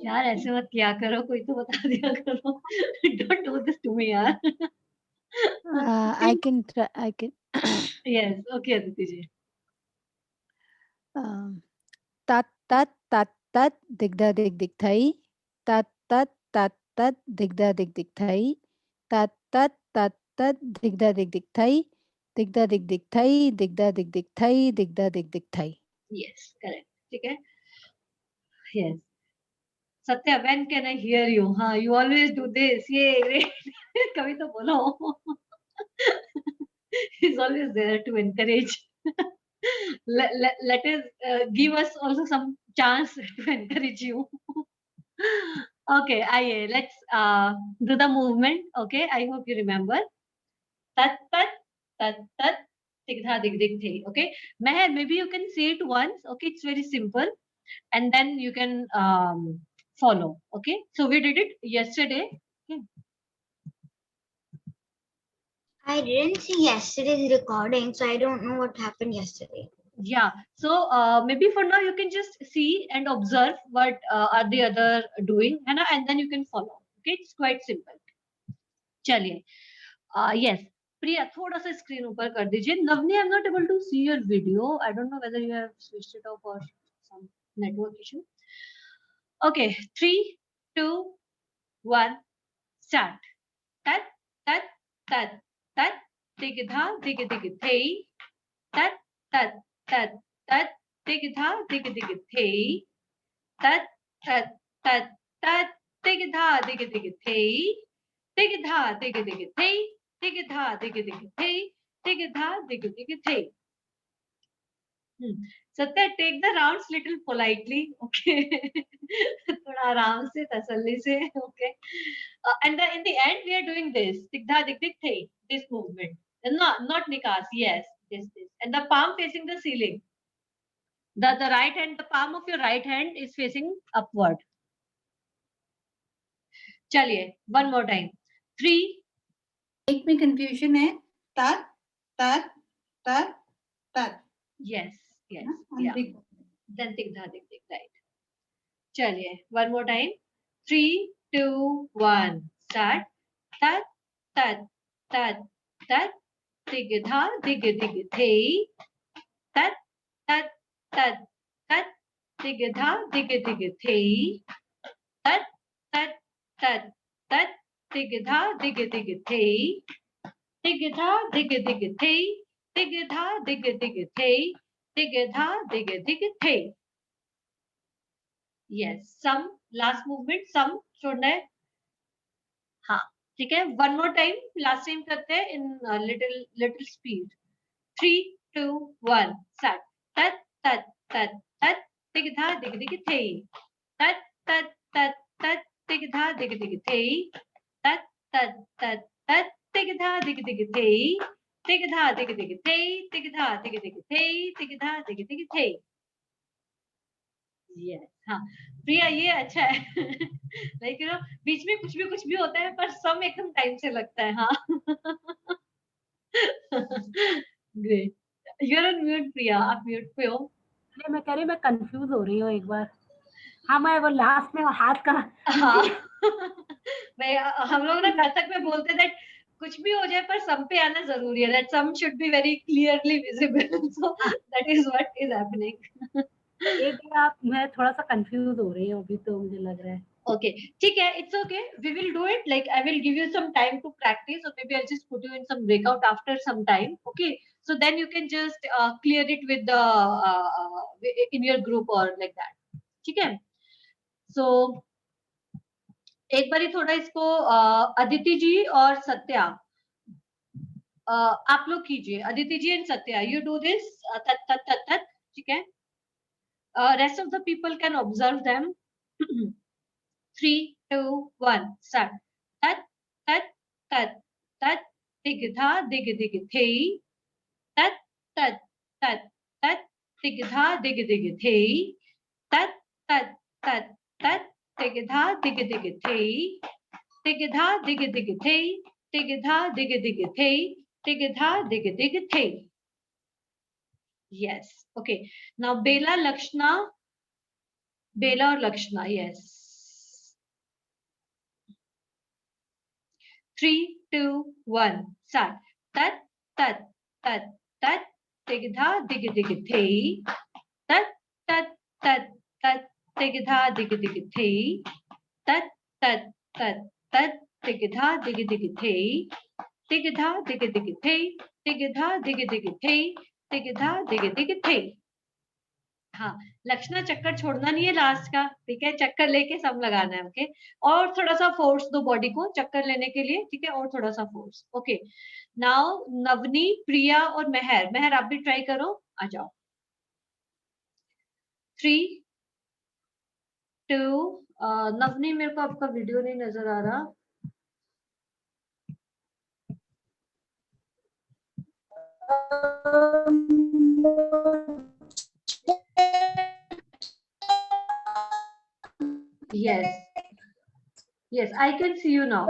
यार ऐसे मत किया करो, कोई तो बता दिया करो. Don't do this to me, यार. I can try. I can. Yes. Okay, Aditi ji. Tat tat tat tat digda dig dig thai. Tat tat tat tat digda dig dig thai. Tat tat tat tat digda dig dig thai. Digda dig dig thai. Digda dig dig thai. Digda dig dig thai. Yes, correct. Okay. Yes. Satya, when can I hear you? You always do this. Yay. कभी तो बोलो. He's always there to encourage. Let us give us also some chance to encourage you. Okay, let's do the movement. Okay, I hope you remember. Tat tat tat tat digdha dig dig the. Okay, Meher, maybe you can say it once. Okay, it's very simple, and then you can follow. Okay, so we did it yesterday. Okay. I didn't see yesterday's recording, so I don't know what happened yesterday. Yeah, so maybe for now you can just see and observe what are the other doing, and then you can follow. Okay, it's quite simple. चलिए, yes, Priya, थोड़ा सा screen ऊपर कर दीजिए. Navni, I'm not able to see your video. I don't know whether you have switched it off or some network issue. Okay, 3, 2, 1, start. Tat, tat, tat, tat, dig dha, dig thei. Tat, tat, tat, tat, dig dha, dig thei. Tat, tat, tat, tat, dig dha, dig thei. Dig dha, dig thei. Dig dha, dig thei. Dig dha, dig thei. Satya, take the rounds little politely, okay? थोड़ा आराम से, तसल्ली से, okay? And in the end, we are doing this. Digdha, dig, dig, thei. This movement. Not nikas. Yes, this. And the palm facing the ceiling. The right hand, the palm of your right hand is facing upward. चलिए, one more time. 3. एक में confusion है. tat, tat, tat, tat. Yes. हाँ, Yeah. dig. Then digdha, dig, right. चलिए, one more time. 3, 2, 1. Start. Tat, tat, tat, tat. Digdha, dig, thei. Tat, tat, tat, tat. Digdha, dig, thei. Tat, tat, tat, tat. Digdha, dig, thei. Digdha, dig, thei. Digdha, dig, thei. Digdha, dig, thei. Yes. Some last movement. Some छोड़ना है. हाँ, ठीक है. One more time. Last time करते हैं in little speed. 3, 2, 1. Start. Tat, tat, tat, tat. Digdha, dig, thei. Tat, tat, tat, tat. Digdha, dig, thei. Tat, tat, tat, tat. Digdha, dig, thei. Digdha, dig, thei. Digdha, dig, thei. Digdha, dig, thei. Yes. हाँ, प्रिया ये अच्छा है. Like you know बीच में कुछ भी होता है पर सम एकदम टाइम से लगता है. हाँ. Great. You are on mute Priya. आप म्यूट पे हो. अरे मैं कह रही मैं कंफ्यूज हो रही हूँ एक बार. हाँ, मैं वो लास्ट में हाथ का. हाँ. मैं हम लोग ना कथक में बोलते दैट कुछ भी हो जाए पर सम पे आना जरूरी है. That some should be very clearly visible. So that is what is happening. एक बार आप, मैं थोड़ा सा कंफ्यूज हो रही हूँ अभी तो मुझे लग रहा है. Okay, ठीक है. It's okay. We will do it. Like I will give you some time to practice, or maybe I'll just put you in some breakout after some time. Okay, so then you can just clear it with the in your group or like that. ठीक है. So एक बारी थोड़ा इसको अदिति जी और सत्या आप लोग कीजिए. Aditi ji and Satya, you do this. तत तत तत तत. ठीक है. Rest of the people can observe them. 3, 2, 1. Start. Tat, tat, tat, tat. Digdha, dig, thei. Tat, tat, tat, tat. Digdha, dig, thei. Tat, tat, tat, tat. Digdha, dig, thei. Digdha, dig, thei. Digdha, dig, thei. Digdha, dig, thei. Yes. Okay. Now Bela, Lakshna. Bela or Lakshna. Yes. 3, 2, 1. Start. Tat, tat, tat, tat. Digdha, dig, thei. Tat, tat, tat, tat. Digdha, dig, thei. Tat, tat, tat, tat. Digdha, dig, thei. Digdha, dig, thei. Digdha, dig, thei. Digdha, dig, thei. हाँ, लक्षणा चक्कर छोड़ना नहीं है last का. ठीक है, चक्कर लेके सम लगाना है. ओके, और थोड़ा सा फोर्स दो बॉडी को चक्कर लेने के लिए. ठीक है, और थोड़ा सा फोर्स. ओके, नाउ नवनी, प्रिया और मेहर आप भी ट्राई करो. आ जाओ. 3, 2. नवनी, मेरे को आपका वीडियो नहीं नजर आ रहा. Yes, I can see you now.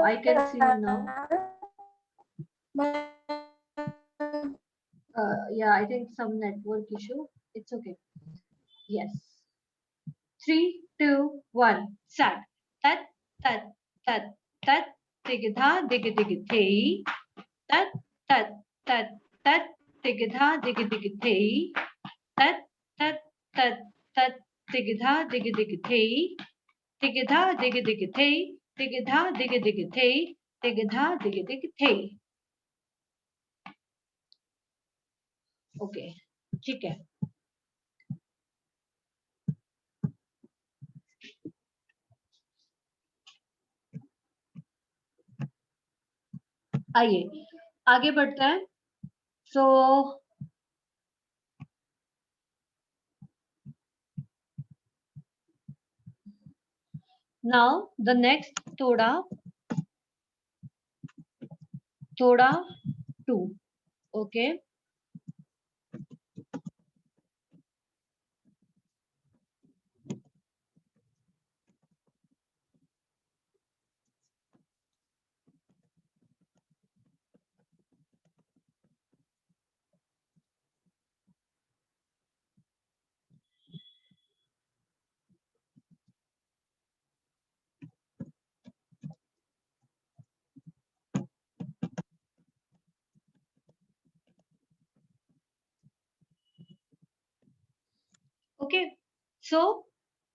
Yeah, I think some network issue. It's okay. Yes. 3, 2, 1. Start. Tat, tat, tat, tat. Digdha, dig, thei. Tat, tat, tat, tat. Digdha, dig, thei. Tat, tat, tat, tat. Digdha, dig, thei. Tigidha dig dig thei. Tigidha dig dig thei. Tigidha dig dig thei. Okay, ठीक है. आइए आगे बढ़ते हैं. So now the next thoda 2. Okay. Okay, so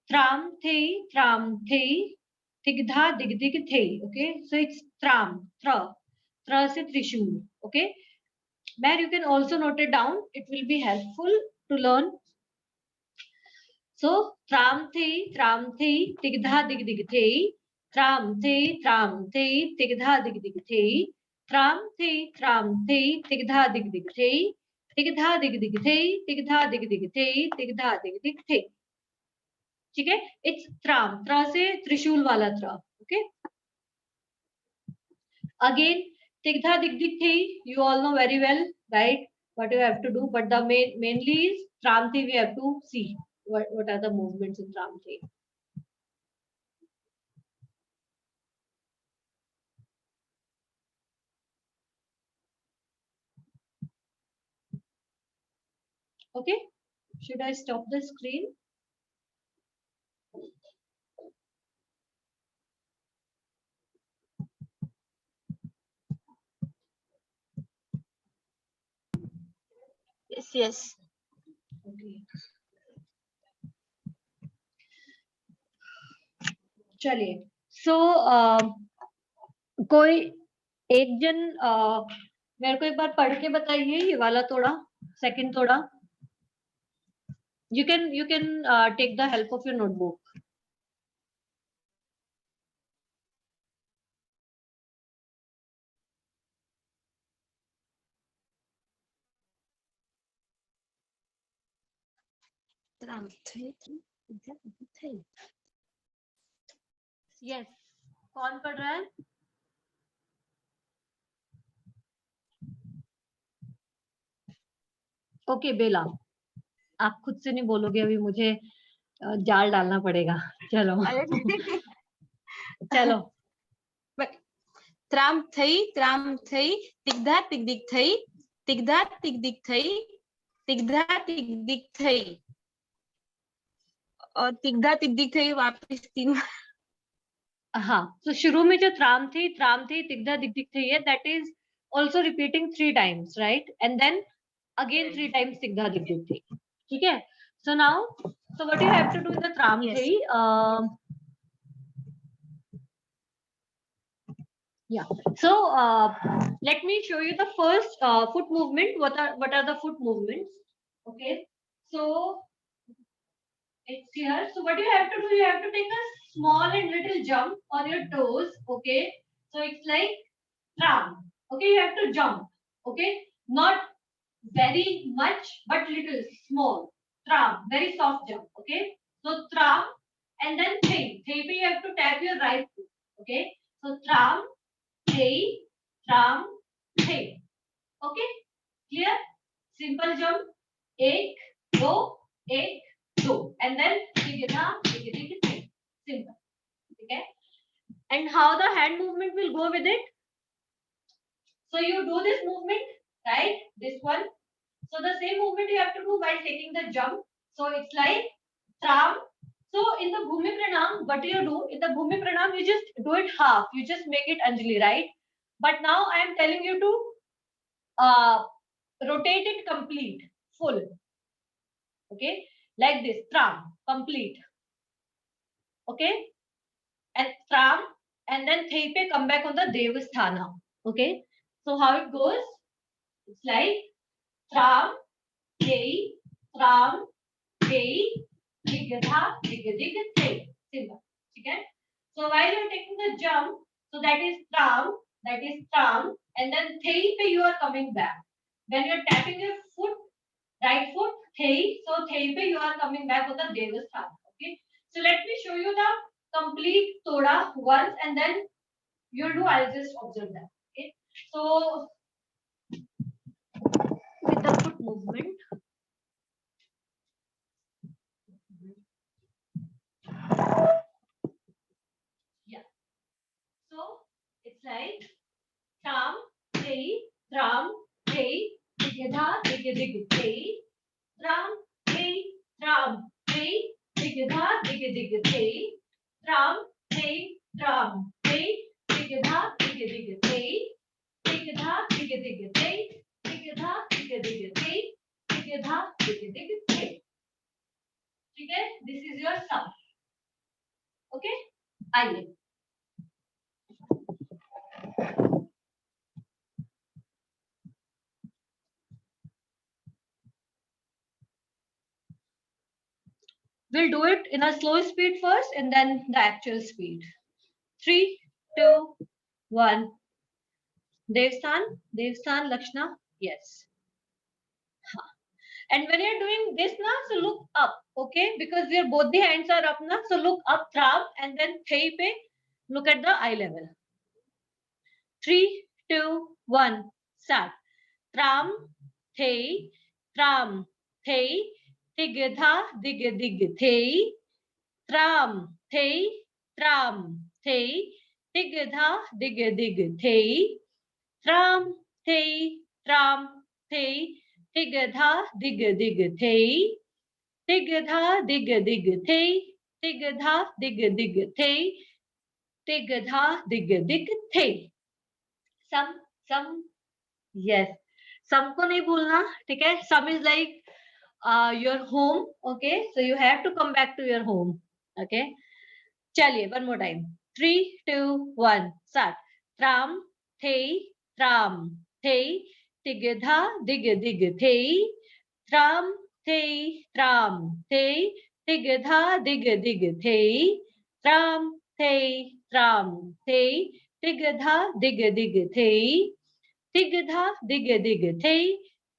tram thei, tigdha dig dig thei. Okay, so it's tram, tra se trishul. Okay, where you can also note it down. It will be helpful to learn. So tram thei, tigdha dig dig thei. Tram thei, tigdha dig dig thei. Tram thei, tigdha dig dig thei. Tigdha dig dig thei, tigdha dig dig thei, tigdha dig dig thei. ठीक है. It's त्राम, त्रा से त्रिशूल वाला त्रा. Okay, again तिग्धा दिग्दिक थी. You all know very well, right, what you have to do, but the mainly is tramthi. We have to see what are the movements in tramthi. Okay, should I stop the screen? Yes, yes. Okay, चलिए. So कोई एक जन मेरे को एक बार पढ़ के बताइए ये वाला थोड़ा, सेकंड थोड़ा. You can take the help of your notebook. Yes, कौन पढ़ रहा है? ओके बेला, आप खुद से नहीं बोलोगे अभी, मुझे जाल डालना पड़ेगा. चलो चलो. त्राम थई, तिग्धा तिग्दिक थई, तिग्धा तिग्दिक थई, तिग्धा तिग्दिक थई, और तिग्धा तिग्दिक थई वापस 3 बार. हाँ, तो शुरू में जो त्राम थी तिग्धा दिग्दिक थी है, that is also repeating 3 times, right? And then again 3 times तिग्धा दिग्दिक थी. ठीक है. So now, so what you have to do in the त्राम Yes. थी, yeah. So let me show you the first foot movement. What are the foot movements? Okay. So it's here. So what you have to do, you have to take a small and little jump on your toes. Okay. So it's like tram. Okay, you have to jump. Okay, not very much, but little small. Tram, very soft jump. Okay. So tram and then thei. Thei pe you have to tap your right foot. Okay. So tram, thei, tram, thei. Okay. Clear? Simple jump. एक, दो, and then simple. Okay. And how the hand movement will go with it? So you do this movement, right? This one. So the same movement you have to do while taking the jump. So it's like tram. So in the Bhumi Pranam, what do you do? In the Bhumi Pranam, you just do it half. You just make it Anjali, right? But now I am telling you to rotate it complete, full. Okay, like this, tram, complete. Okay, and tram, and then thei pe come back on the Devasthana. Okay, so how it goes? It's like tram, thei, tram, thei, digadha, digadig, thei. Simple. Okay. So while you are taking the jump, so that is tram, and then thei pe you are coming back. When you are tapping your foot, right foot, thei, so thei pe you are coming back on the Devasthana. Okay. So let me show you the complete toda once, and then you'll do. I'll just observe that. Okay. So with the foot movement. Yeah. So it's like tram, thei, digadha, digadig, thei, tram, thei, digadha, digadig, thei, tram, thei, digadha, digadig, thei, digadha, digadig, thei, digadha, digadig, thei, digadha, digadig, thei. ठीक है? This is your sum. Okay? आइए. We'll do it in a slow speed first and then the actual speed. 3, 2, 1. Devsthan, Lakshna, yes. And when you're doing this now, so look up, okay? Because your both the hands are up now, so look up, tram, and then thei pe, look at the eye level. 3, 2, 1, start. Tram, thei, digadha, digadig, thei, tram, thei, digadha, digadig, thei, tram, thei, digadha, digadig, thei, digadha, digadig, thei, digadha, digadig, thei, digadha, digadig, thei. Some, yes. Sum को नहीं भूलना, ठीक है? Sum is like your home, okay? So you have to come back to your home, okay? चलिए, one more time. 3, 2, 1, start. Tram, thei, digadha, digadig, thei, tram, thei, digadha, digadig, thei, tram, thei, digadha, digadig, thei, digadha, digadig, thei,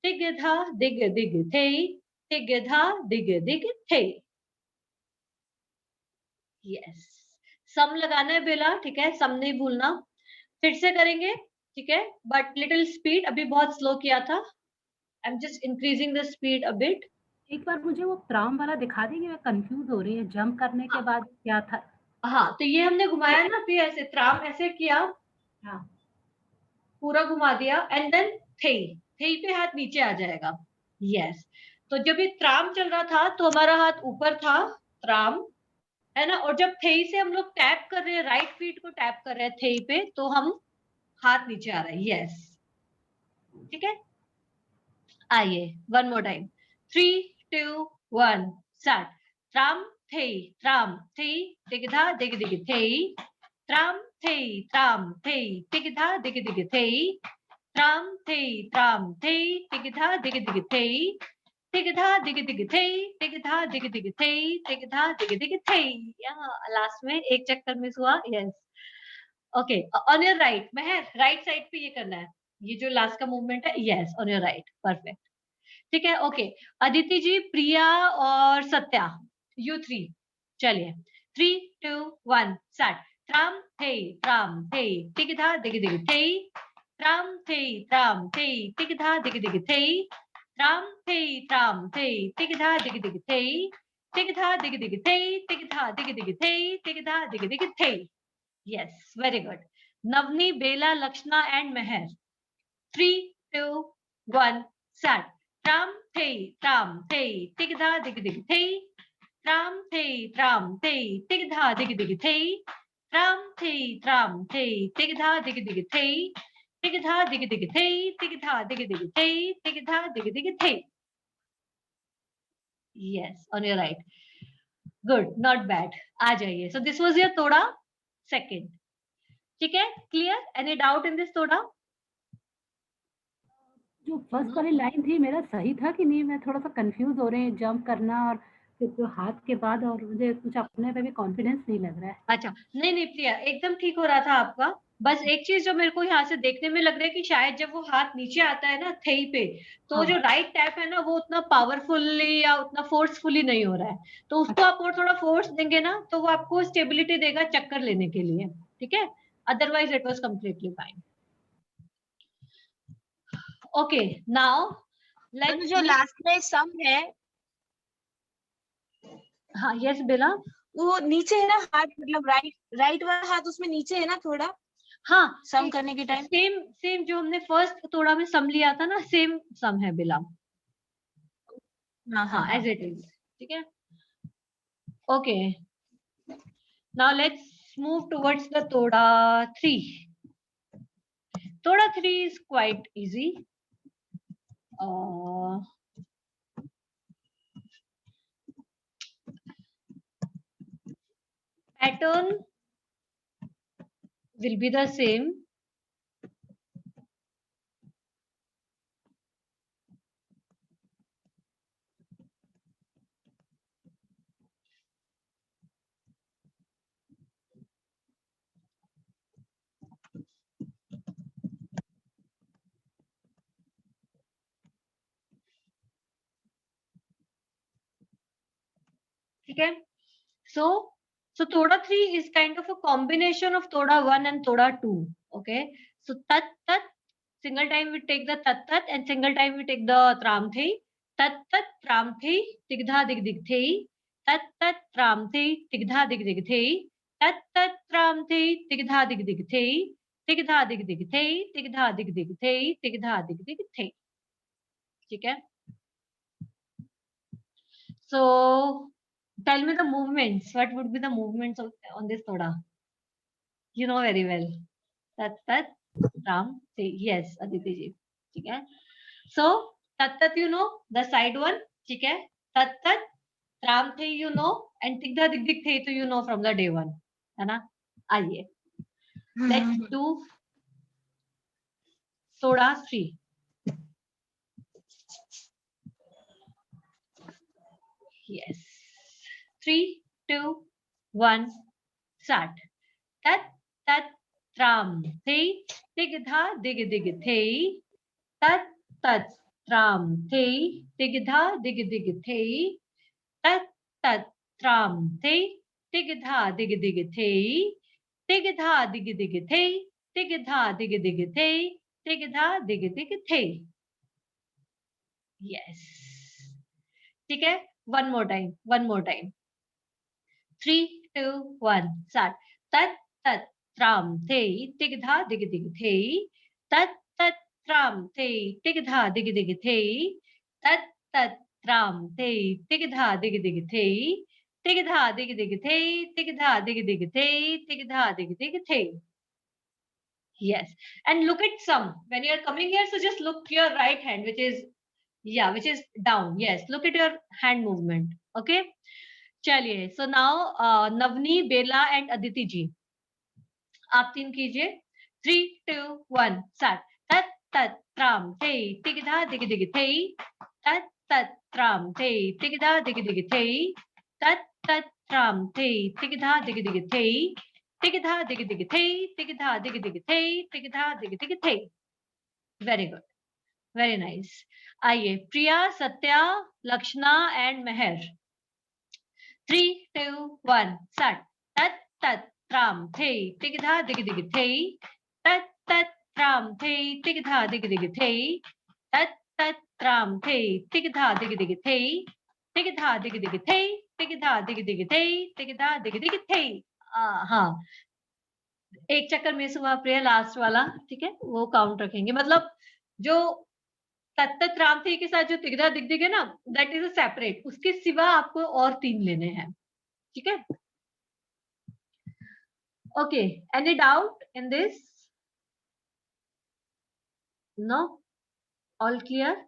digadha, digadig, thei, digadha, digadig, thei. Yes. सम लगाना है बेला, ठीक है? सम नहीं भूलना. फिर से करेंगे, ठीक है? बट लिटिल स्पीड, अभी बहुत स्लो किया था. I am just increasing the speed a bit. एक बार मुझे वो ट्राम वाला दिखा देंगे, मैं कंफ्यूज हो रही है. जंप करने के बाद क्या था? हाँ, तो ये हमने घुमाया ना, फिर ऐसे ट्राम ऐसे किया. हाँ, पूरा घुमा दिया एंड देन थेई पे हाथ नीचे आ जाएगा. यस. तो जब ये ट्राम चल रहा था तो हमारा हाथ ऊपर था, ट्राम, है ना? और जब थेई से हम लोग टैप कर रहे हैं, राइट फीट को टैप कर रहे हैं थेई पे, तो हम हाथ नीचे आ रहा है. यस, ठीक है? आइए, वन मोर टाइम. 3, 2, 1, स्टार्ट. ट्राम, थेई, दिगधा, दिगदिग, थेई, ट्राम, थेई, दिगधा, दिगदिग, थेई, ट्राम, थेई, दिगधा, दिगदिग, थेई, दिगधा, दिगदिग, थेई, दिगधा, दिगदिग, थेई, दिगधा, दिगदिग, थेई. लास्ट में एक चक्कर मिस हुआ. Yes. Okay, on your right. Mehar, right side पे ये करना है. ये जो लास्ट का मूवमेंट है. Yes, on your right. Perfect. ठीक है. ओके, अदिति जी, प्रिया और सत्या, यू 3. चलिए, 3, 2, 1, स्टार्ट. ट्राम, थेई, दिगधा, दिगदिग, थेई, ट्राम, थेई, दिगधा, दिगदिग, थेई, ट्राम, थेई, दिगधा, दिगदिग, थेई, दिगधा, दिगदिग, थेई, दिगधा, दिगदिग, थेई, दिगधा, दिगदिग, थेई. Yes, very good. Navni, Bela, Lakshna and Meher. 3, 2, 1, start. Tram, thei, tigdha, digdig, thei. Tram, thei, tigdha, digdig, thei. Tram, thei, tigdha, digdig, thei. Tigdha, digdig, thei, tigdha, digdig, thei, tigdha, digdig, thei. Yes, on your right. Good, not bad. आ जाइए. So this was your toda. Second. ठीक है, clear? Any doubt in this थोड़ा? जो first वाली line थी मेरा सही था कि नहीं? मैं थोड़ा सा कंफ्यूज हो रही हूँ, जंप करना और फिर जो हाथ के बाद, और मुझे कुछ अपने पे भी कॉन्फिडेंस नहीं लग रहा है। अच्छा, नहीं प्रिया, एकदम ठीक हो रहा था आपका। बस एक चीज जो मेरे को यहाँ से देखने में लग रहा है कि शायद जब वो हाथ नीचे आता है ना थई पे, तो हाँ। जो राइट टैप है ना वो उतना पावरफुली या उतना फोर्सफुली नहीं हो रहा है, तो उसको आप और थोड़ा फोर्स देंगे ना तो वो आपको स्टेबिलिटी देगा चक्कर लेने के लिए। ठीक है, otherwise it was completely fine. Okay, now let's जो लास्ट में सम है, हाँ यस बेला, वो नीचे है ना हाथ, मतलब राइट वाला हाथ उसमें नीचे है ना थोड़ा, हाँ सम करने के टाइम। सेम जो हमने फर्स्ट तोड़ा में सम लिया था ना, सेम सम है बेला। हाँ एज इट इज। ठीक है, okay, now let's move towards the तोड़ा 3. Toda 3 is quite easy. Pattern will be the same. Okay, so Toda 3 is kind of a combination of Toda 1 and Toda 2. Okay, so tat tat, single time we take the tat tat and single time we take the tram thi. Tat tat tram thi, tigdha dig dig thi. Tat tat tram thi, tigdha dig dig thi. Tat tat tram thi, tigdha dig dig thi. Tigdha dig dig thi, tigdha dig dig thi, tigdha dig dig thi. ठीक है, so tell me the movements. What would be the movements on this toda? You know very well. Tat tat ram te. Yes, Aditi ji. ठीक है. So tat tat you know the side one. ठीक है. Tat tat ram the you know and tigda dig dig the तो you know from the day one. है ना? आइए. Let's do toda 3. Yes. 3, 2, 1, start. Tat tat tram thi, dig dha dig dig thi. Tat tat tram thi, dig dha dig dig thi. Tat tat tram thi, dig dha dig dig thi. Dig dha dig dig thi, dig dha dig dig thi, dig dha dig dig thi. Yes. ठीक है, one more time. 3, 2, 1, start. Tat tat tram the, dig dha dig dig the. Tat tat tram the, dig dha dig dig the. Tat tat tram the, dig dha dig dig the. Dig dha dig dig the, dig dha dig dig the, dig dha dig dig the. Yes, and look at some. When you are coming here, so just look your right hand, which is down. Yes, look at your hand movement. Okay. चलिए, so now Navni, Bela and Aditi ji, आप 3 कीजिए. 3, 2, 1, start. तत तत त्राम थे, तिगधा दिग दिग थे. तत तत त्राम थे, तिगधा दिग दिग थे. तत तत त्राम थे, तिगधा दिग दिग थे. तिगधा दिग दिग थे, तिगधा दिग दिग थे, तिगधा दिग दिग थे. Very good, very nice. आइए, प्रिया, सत्या, लक्षणा and Mehar. 3, 2, 1, start. Tat tat tram the, tigdha dig dig the. Tat tat tram the, tigdha dig dig the. Tat tat tram the, tigdha dig dig the. Tigdha dig dig the, tigdha dig dig the, tigdha dig dig the. हाँ, एक चक्कर miss हुआ प्रिया, last वाला. ठीक है, वो count रखेंगे. मतलब जो तत्त राम थे के साथ जो तिगदा दिग दिग है ना, दैट इज अ सेपरेट. उसके सिवा आपको और 3 लेने हैं. ठीक है, okay. Any doubt in this? No, all clear?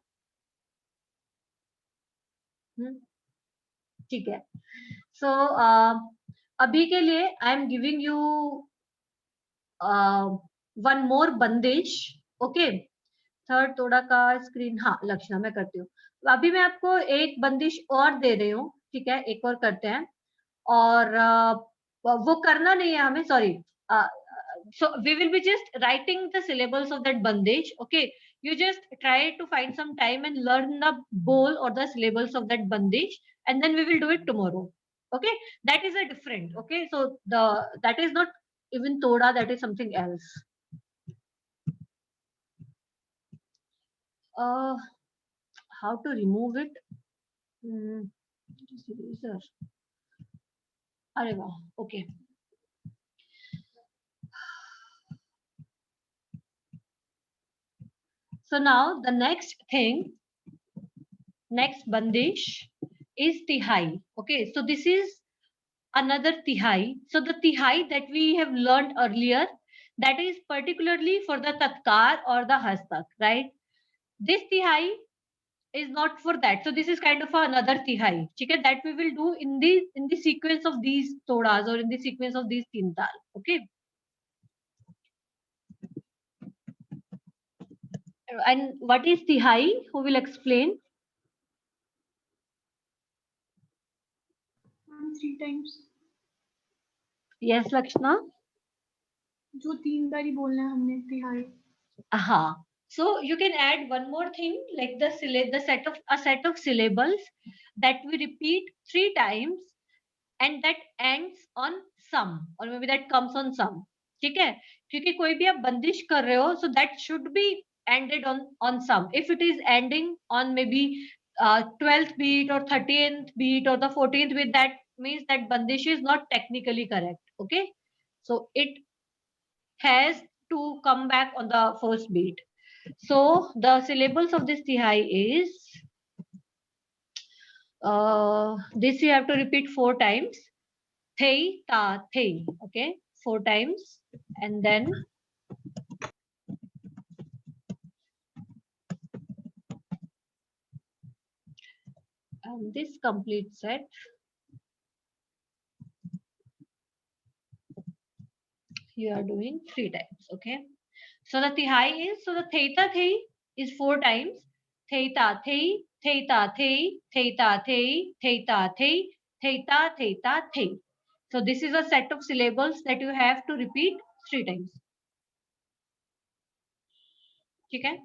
ठीक है. सो अभी के लिए I am giving you one more bandish. Okay, third तोड़ा का स्क्रीन, हाँ लक्षणा मैं करती हूँ. अभी मैं आपको एक बंदिश और दे रही हूँ, ठीक है, एक और करते हैं. और वो करना नहीं है हमें, sorry. So we will be just writing the syllables of that bandish. Okay, you just try to find some time and learn the bowl or the syllables of that bandish, and then we will do it tomorrow. Okay, that is a different. Okay, so that is not even toda, that is something else. How to remove it? Eraser. Arey wow. Okay. So now the next thing, next bandish is tihai. Okay, so this is another tihai. So the tihai that we have learned earlier, that is particularly for the tatkar or the hastak, right? This tihai is not for that. So this is kind of another tihai, okay, that we will do in the sequence of these todas or in the sequence of these teen tal. Okay. And what is tihai? Who will explain? 3 times. Yes, Lakshna. जो 3 बारी बोलना है हमने तिहाई. Aha. So you can add one more thing, like the set of syllables that we repeat 3 times and that ends on some, or maybe that comes on some. ठीक है, क्योंकि कोई भी आप बंदिश कर रहे हो, so that should be ended on some. If it is ending on maybe 12th beat or 13th beat or the 14th beat, that means that bandish is not technically correct. Okay, so it has to come back on the first beat. So the syllables of this tihai is this you have to repeat 4 times. Thei ta thei. Okay, 4 times, and then this complete set. You are doing 3 times. Okay, so the tihai is, so the theta thei is 4 times. Theta thei, theta thei, theta thei, theta thei, theta theta thei. So this is a set of syllables that you have to repeat 3 times. ठीक है.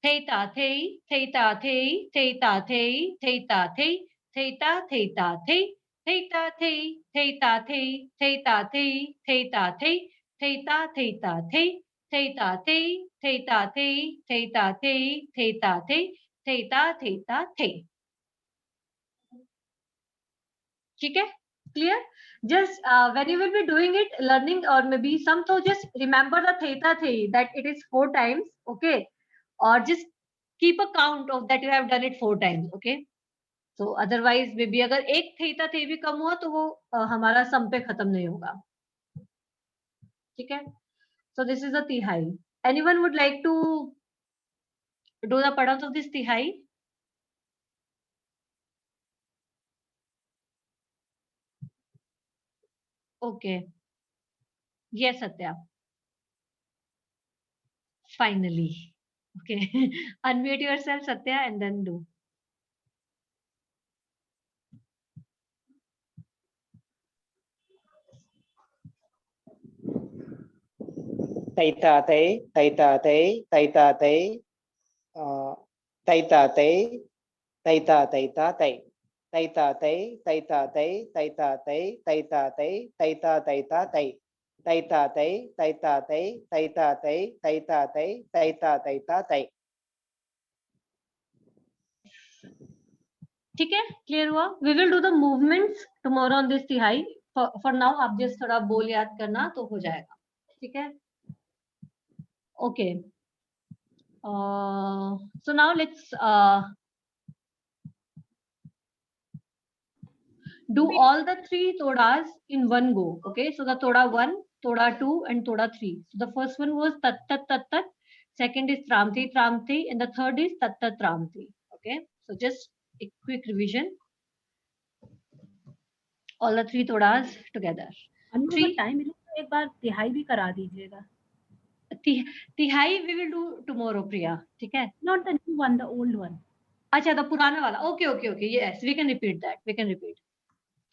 Theta thei, theta thei, theta thei, theta thei, theta theta thei, theta thei, theta thei, theta thei, theta thei, theta theta thei, theta thei, theta thei, theta thei, theta thei, theta theta thei. ठीक है, clear? Just when you will be doing it, learning or maybe some, so just remember the theta thei, that it is 4 times. Okay, or just keep a count of that you have done it 4 times. Okay, so otherwise maybe अगर एक theta thei भी कम हुआ तो वो हमारा सम पे खत्म नहीं होगा. ठीक है, so this is a tihai. Anyone would like to do the padans of this tihai? Okay, yes Satya, finally. Okay, unmute yourself Satya and then do. Taita te, taita te, taita te, taita te, taita taita te, taita te, taita te, taita te, taita te, taita taita te, taita te, taita te, taita te, taita te, taita taita te. ठीक है, clear हुआ? We will do the movements tomorrow on this tihai. For now आप just थोड़ा बोल याद करना तो हो जाएगा. ठीक है, okay. So now let's do all the 3 todas in one go. Okay, so the toda 1, toda 2 and toda 3. So the first one was tat tat tat tat, second is tramti tramti, and the third is tat tat tramti. Okay, so just a quick revision. All the 3 todas together. अनु अगर Three. Time मिले तो एक बार तिहाई भी करा दीजिएगा. तिहाई we will do tomorrow, Priya. ठीक है? Not the new one, the old one. अच्छा, the पुराना वाला. Okay. Yes, we can repeat that. We can repeat.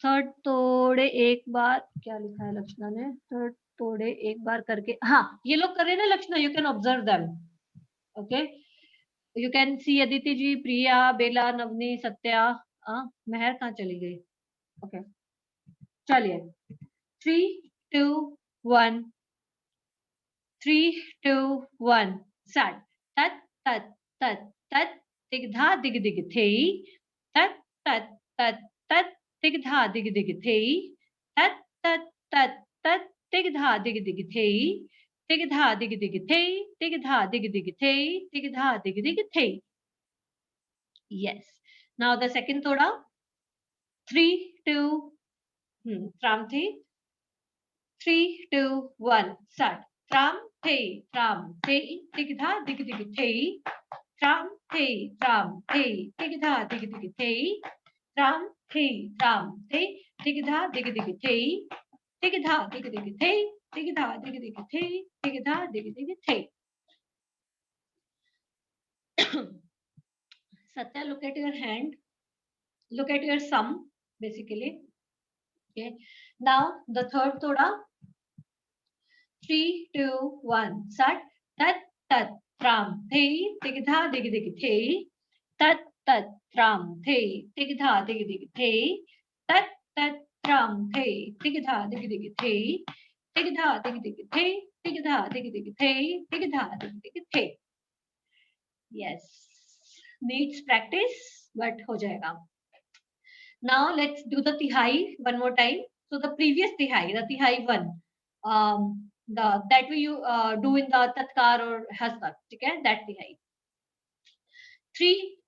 Third तोड़े एक बार, क्या लिखा है लक्षणा ने? थर्ड तोड़े एक बार करके, हाँ ये लोग कर रहे हैं ना Lakshana, you can observe them. Okay, you can see Aditi ji, Priya, Bela, Navni, Satya. Mehar कहाँ चली गई? ओके, चलिए 3, 2, 1. 3, 2, 1 स्टार्ट. तत तत तत तत दिग्धा दिग दिग थे. तत तत तत तत दिग्धा दिग दिग थे. तत तत तत तत दिग्धा दिग दिग थे. दिग्धा दिग दिग थे. दिग्धा दिग दिग थे. दिग्धा दिग दिग थे. Yes. Now the second thoda. 3, 2. Tram the. 3, 2, 1 start. Tram the. Tram the. Digdha dig dig the. Tram the. Tram the. Digdha dig dig the. Tram the. Tram the. Digdha dig dig the. Digdha dig dig the. Digdha dig dig the. Digdha dig dig the. Satya, look at your hand. Look at your sum, basically. Okay. Now the third thoda. 3, 2, 1 start. Tat tat tram the. Digdha dig dig the. Tat tat tram the. Digdha dig dig the. Tat tat tram the. Digdha dig dig the. Digdha dig dig the. Digdha dig dig the. Digdha dig dig the. Yes, needs practice, but ho jayega. Now let's do the tihai one more time. So the previous tihai, the tihai one, that we do in the tatkar or hastak, okay? That tihai. 3,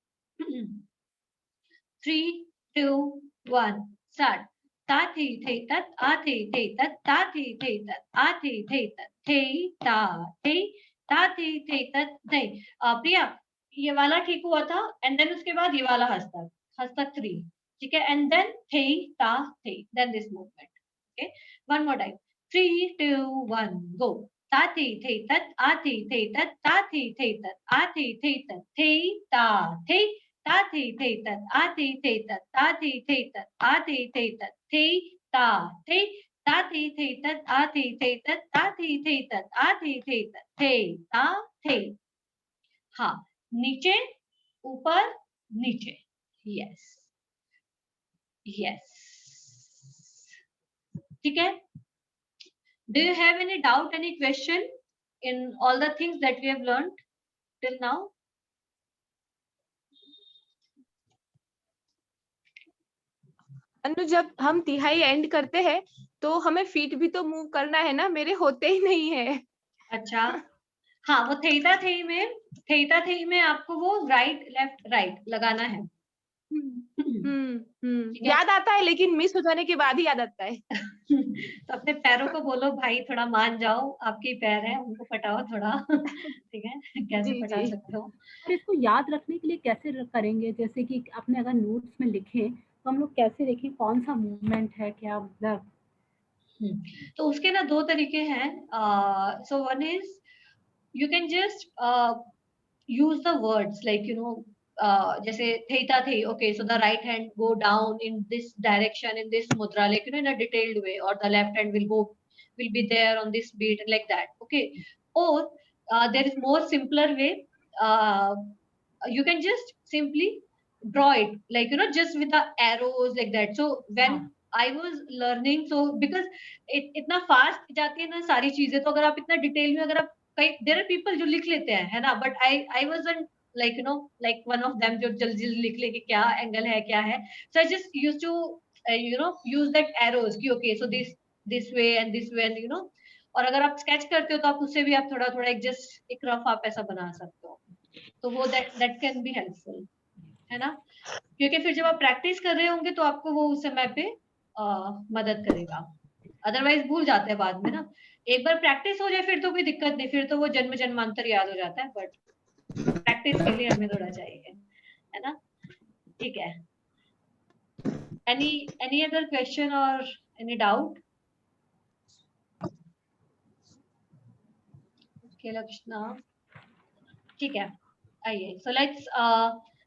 3, 2, 1 start. Ta thi the tat, a thi the tat, ta thi the tat, a thi the tat, the ta the, ta thi the tat, नहीं. प्रिया, ये वाला ठीक हुआ था, and then उसके बाद ये वाला हस्तक 3, ठीक है? And then the ta the, then this movement. Okay, one more time. 3, 2, 1 go. Ta thi the tat, a thi the tat, ta thi the tat, a thi the tat, the ta the, ta thi the tat, a thi the tat, ta thi the tat, a thi the tat, the ta the, ta thi the tat, a thi the tat, ta thi the tat, a thi the tat, the ta the. हाँ, नीचे ऊपर नीचे. Yes. Yes. ठीक है? Do you have any doubt, any question in all the things that we have learned till now? अनु, जब हम तिहाई and करते हैं तो हमें फीट भी तो मूव करना है ना, मेरे होते ही नहीं है. अच्छा, हाँ, वो थेटा थेई में आपको वो राइट लेफ्ट राइट लगाना है. याद आता है, लेकिन मिस हो जाने के बाद ही याद आता है. तो अपने पैरों को बोलो भाई थोड़ा मान जाओ, आपके पैर हैं, उनको पटाओ थोड़ा. ठीक है, कैसे पटा सकते हो? और इसको याद रखने के लिए कैसे करेंगे? जैसे कि आपने अगर नोट्स में लिखे तो हम लोग कैसे देखें कौन सा मूवमेंट है, क्या मतलब? तो उसके ना 2 तरीके हैं. So one is you can just use the words like, you know, जैसे theta the, okay, so the right hand go down in this direction in this mudra, like, you know, in a detailed way, or the left hand will be there on this beat like that. Okay, or there is more simpler way. You can just simply draw it, like, you know, just with the arrows like that. So when I was learning, so because इतना fast जाती है ना सारी चीजें, तो अगर आप इतना डिटेल में अगर आप there are people जो लिख लेते हैं, है ना, but I wasn't like, you know, like one of them जो जल्दी लिख ले कि क्या एंगल है क्या है. So I just used to you know, use that arrows कि okay, so this way and this way, and you know, और अगर आप स्केच करते हो तो आप उससे भी आप थोड़ा थोड़ा एक रफ आप ऐसा बना सकते हो. तो वो that can be helpful, है ना, क्योंकि फिर जब आप प्रैक्टिस कर रहे होंगे तो आपको वो उस समय पे मदद करेगा. अदरवाइज भूल जाते हैं बाद में ना. एक बार प्रैक्टिस हो जाए फिर तो कोई दिक्कत नहीं, फिर तो वो जन्म जन्मांतर याद हो जाता है, बट प्रैक्टिस के लिए हमें थोड़ा चाहिए, है ना. ठीक है. any other question or any doubt? Okay, Lakshna. ठीक है, आइए. So let's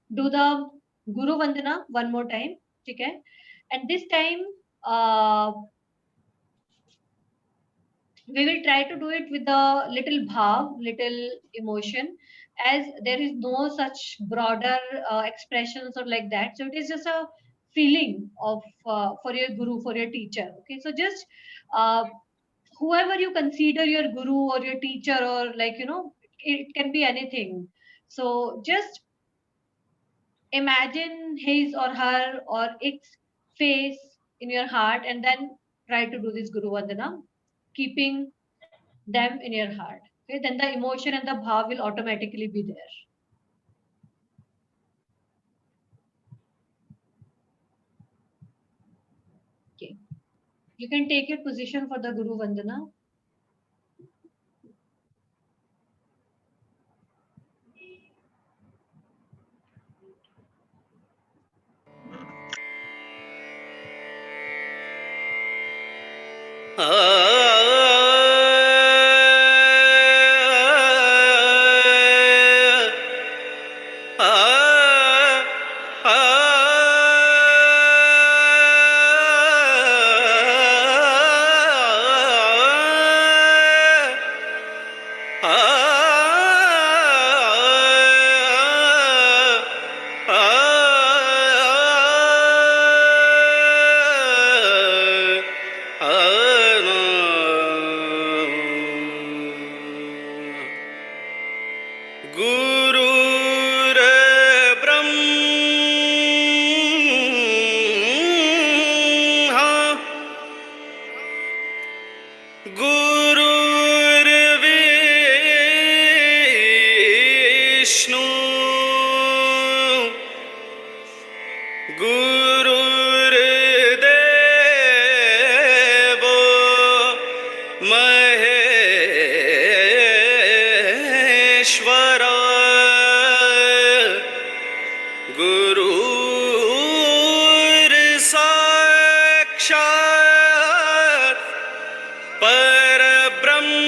do the Guru Vandana one more time. ठीक है, and this time we will try to do it with a little bhav, little emotion, as there is no such broader expressions or like that. So it is just a feeling of for your guru, for your teacher. Okay, so just uh, whoever you consider your guru or your teacher, or like, you know, it can be anything. So just imagine his or her or its face in your heart, and then try to do this Guru Vandana, keeping them in your heart. Okay, then the emotion and the bhav will automatically be there. Okay, you can take your position for the Guru Vandana. गुरुर्विष्णु गुरुर्देवो महेश्वरा गुरुर्साक्षात् परब्रह्म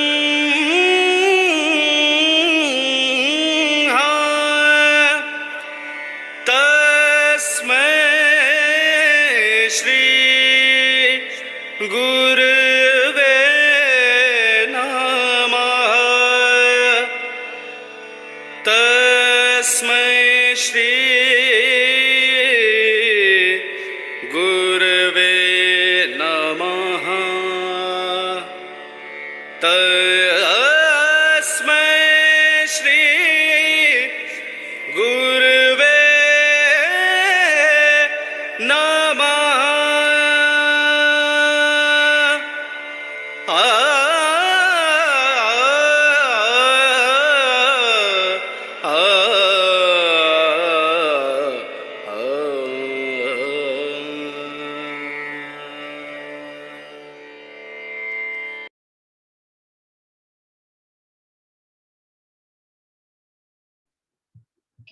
तस्मै श्री गुरुवे नमः तस्मै श्री गुरुवे नमः तस्मै श्री गुरुवे नमः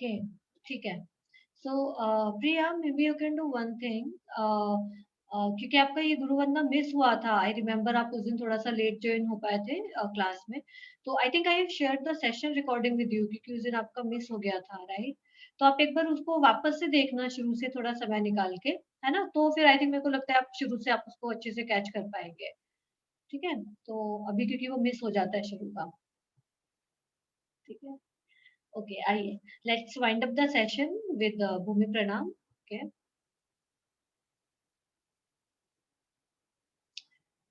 Okay, ठीक है. So Priya, maybe you can do one thing. क्योंकि आपका ये गुरु वंदना मिस हुआ था, आई रिमेम्बर आप उस दिन थोड़ा सा लेट ज्वाइन हो पाए थे क्लास में. तो I think I have shared the session recording with you, क्योंकि उस दिन आपका मिस हो गया था, राइट? तो आप एक बार उसको वापस से देखना, शुरू से थोड़ा समय निकाल के, है ना? तो फिर आई थिंक मेरे को लगता है आप शुरू से आप उसको अच्छे से कैच कर पाएंगे. ठीक है, तो अभी क्योंकि वो मिस हो जाता है शुरू का. ठीक है, ओके, आइए, let's wind up the session with bhumi pranam. Okay,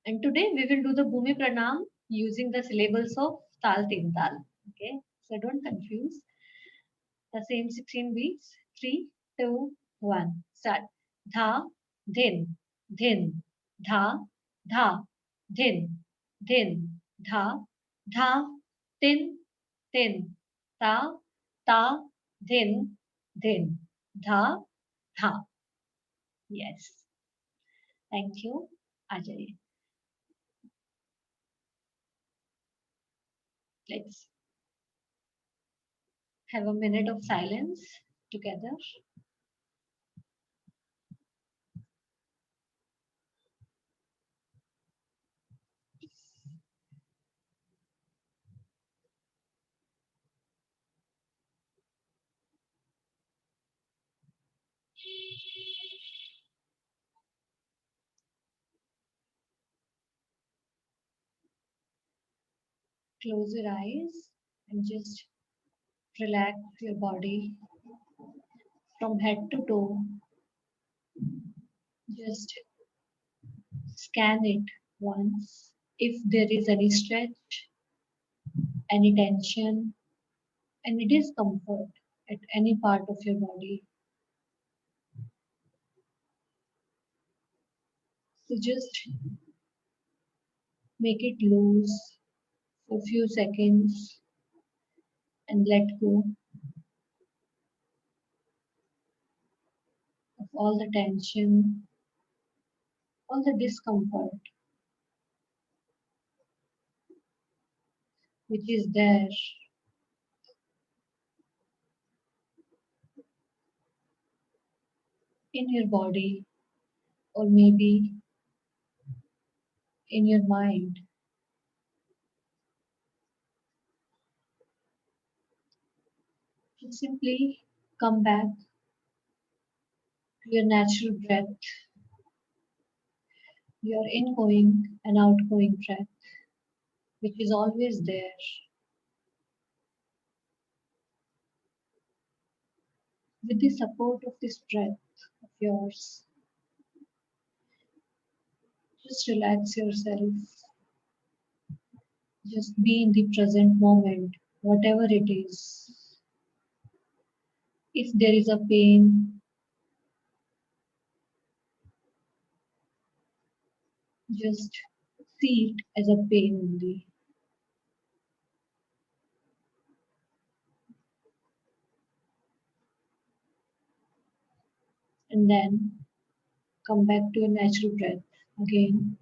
and today we will do the Bhumi Pranam using the syllables of Tal Tin Tal. Okay, so don't confuse. The same 16 beats. 3, 2, 1. Start. Dha, din, din, dha, dha, din, din, dha, dha, tin, tin, ta, ta, din, din, dha, dha. Yes. Thank you. Ajay. Let's have a minute of silence together. Close your eyes and just relax your body from head to toe. Just scan it once. If there is any stretch, any tension, any discomfort at any part of your body, so just make it loose for a few seconds and let go of all the tension, all the discomfort which is there. In your body or maybe in your mind. Just simply come back to your natural breath, your ingoing and outgoing breath, which is always there. With the support of this breath of yours, just relax yourself. Just be in the present moment, whatever it is. If there is a pain, just see it as a pain only. And then come back to your natural breath again.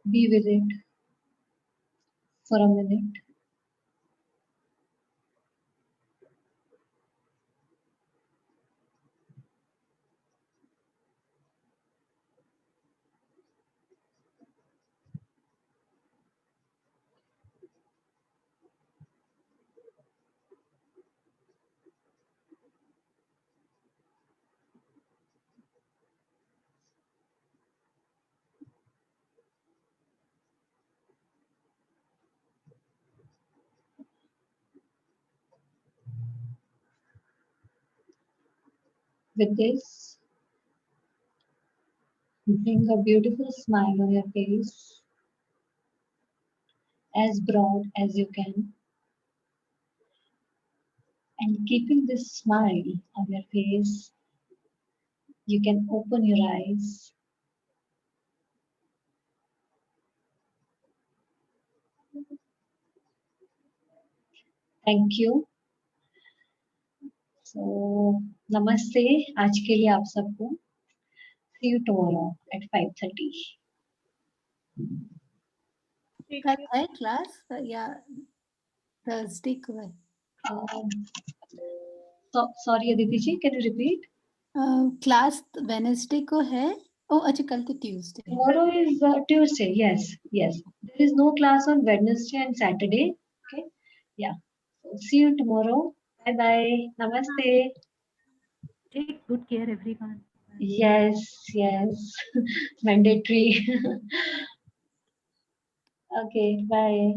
Be with it for a minute. With this, bring a beautiful smile on your face, as broad as you can. And keeping this smile on your face, you can open your eyes. Thank you. So, namaste आज के लिए आप सबको. See you tomorrow at 5:30. कल है class या Thursday को है? Sorry Aditi ji, can you repeat? Class Wednesday को है. Oh, अच्छा कल तो Tuesday. Tomorrow is Tuesday. Yes. There is no class on Wednesday and Saturday. Okay. Yeah. So see you tomorrow. Bye bye. Namaste. Take good care, everyone. Yes. Mandatory. Okay. Bye.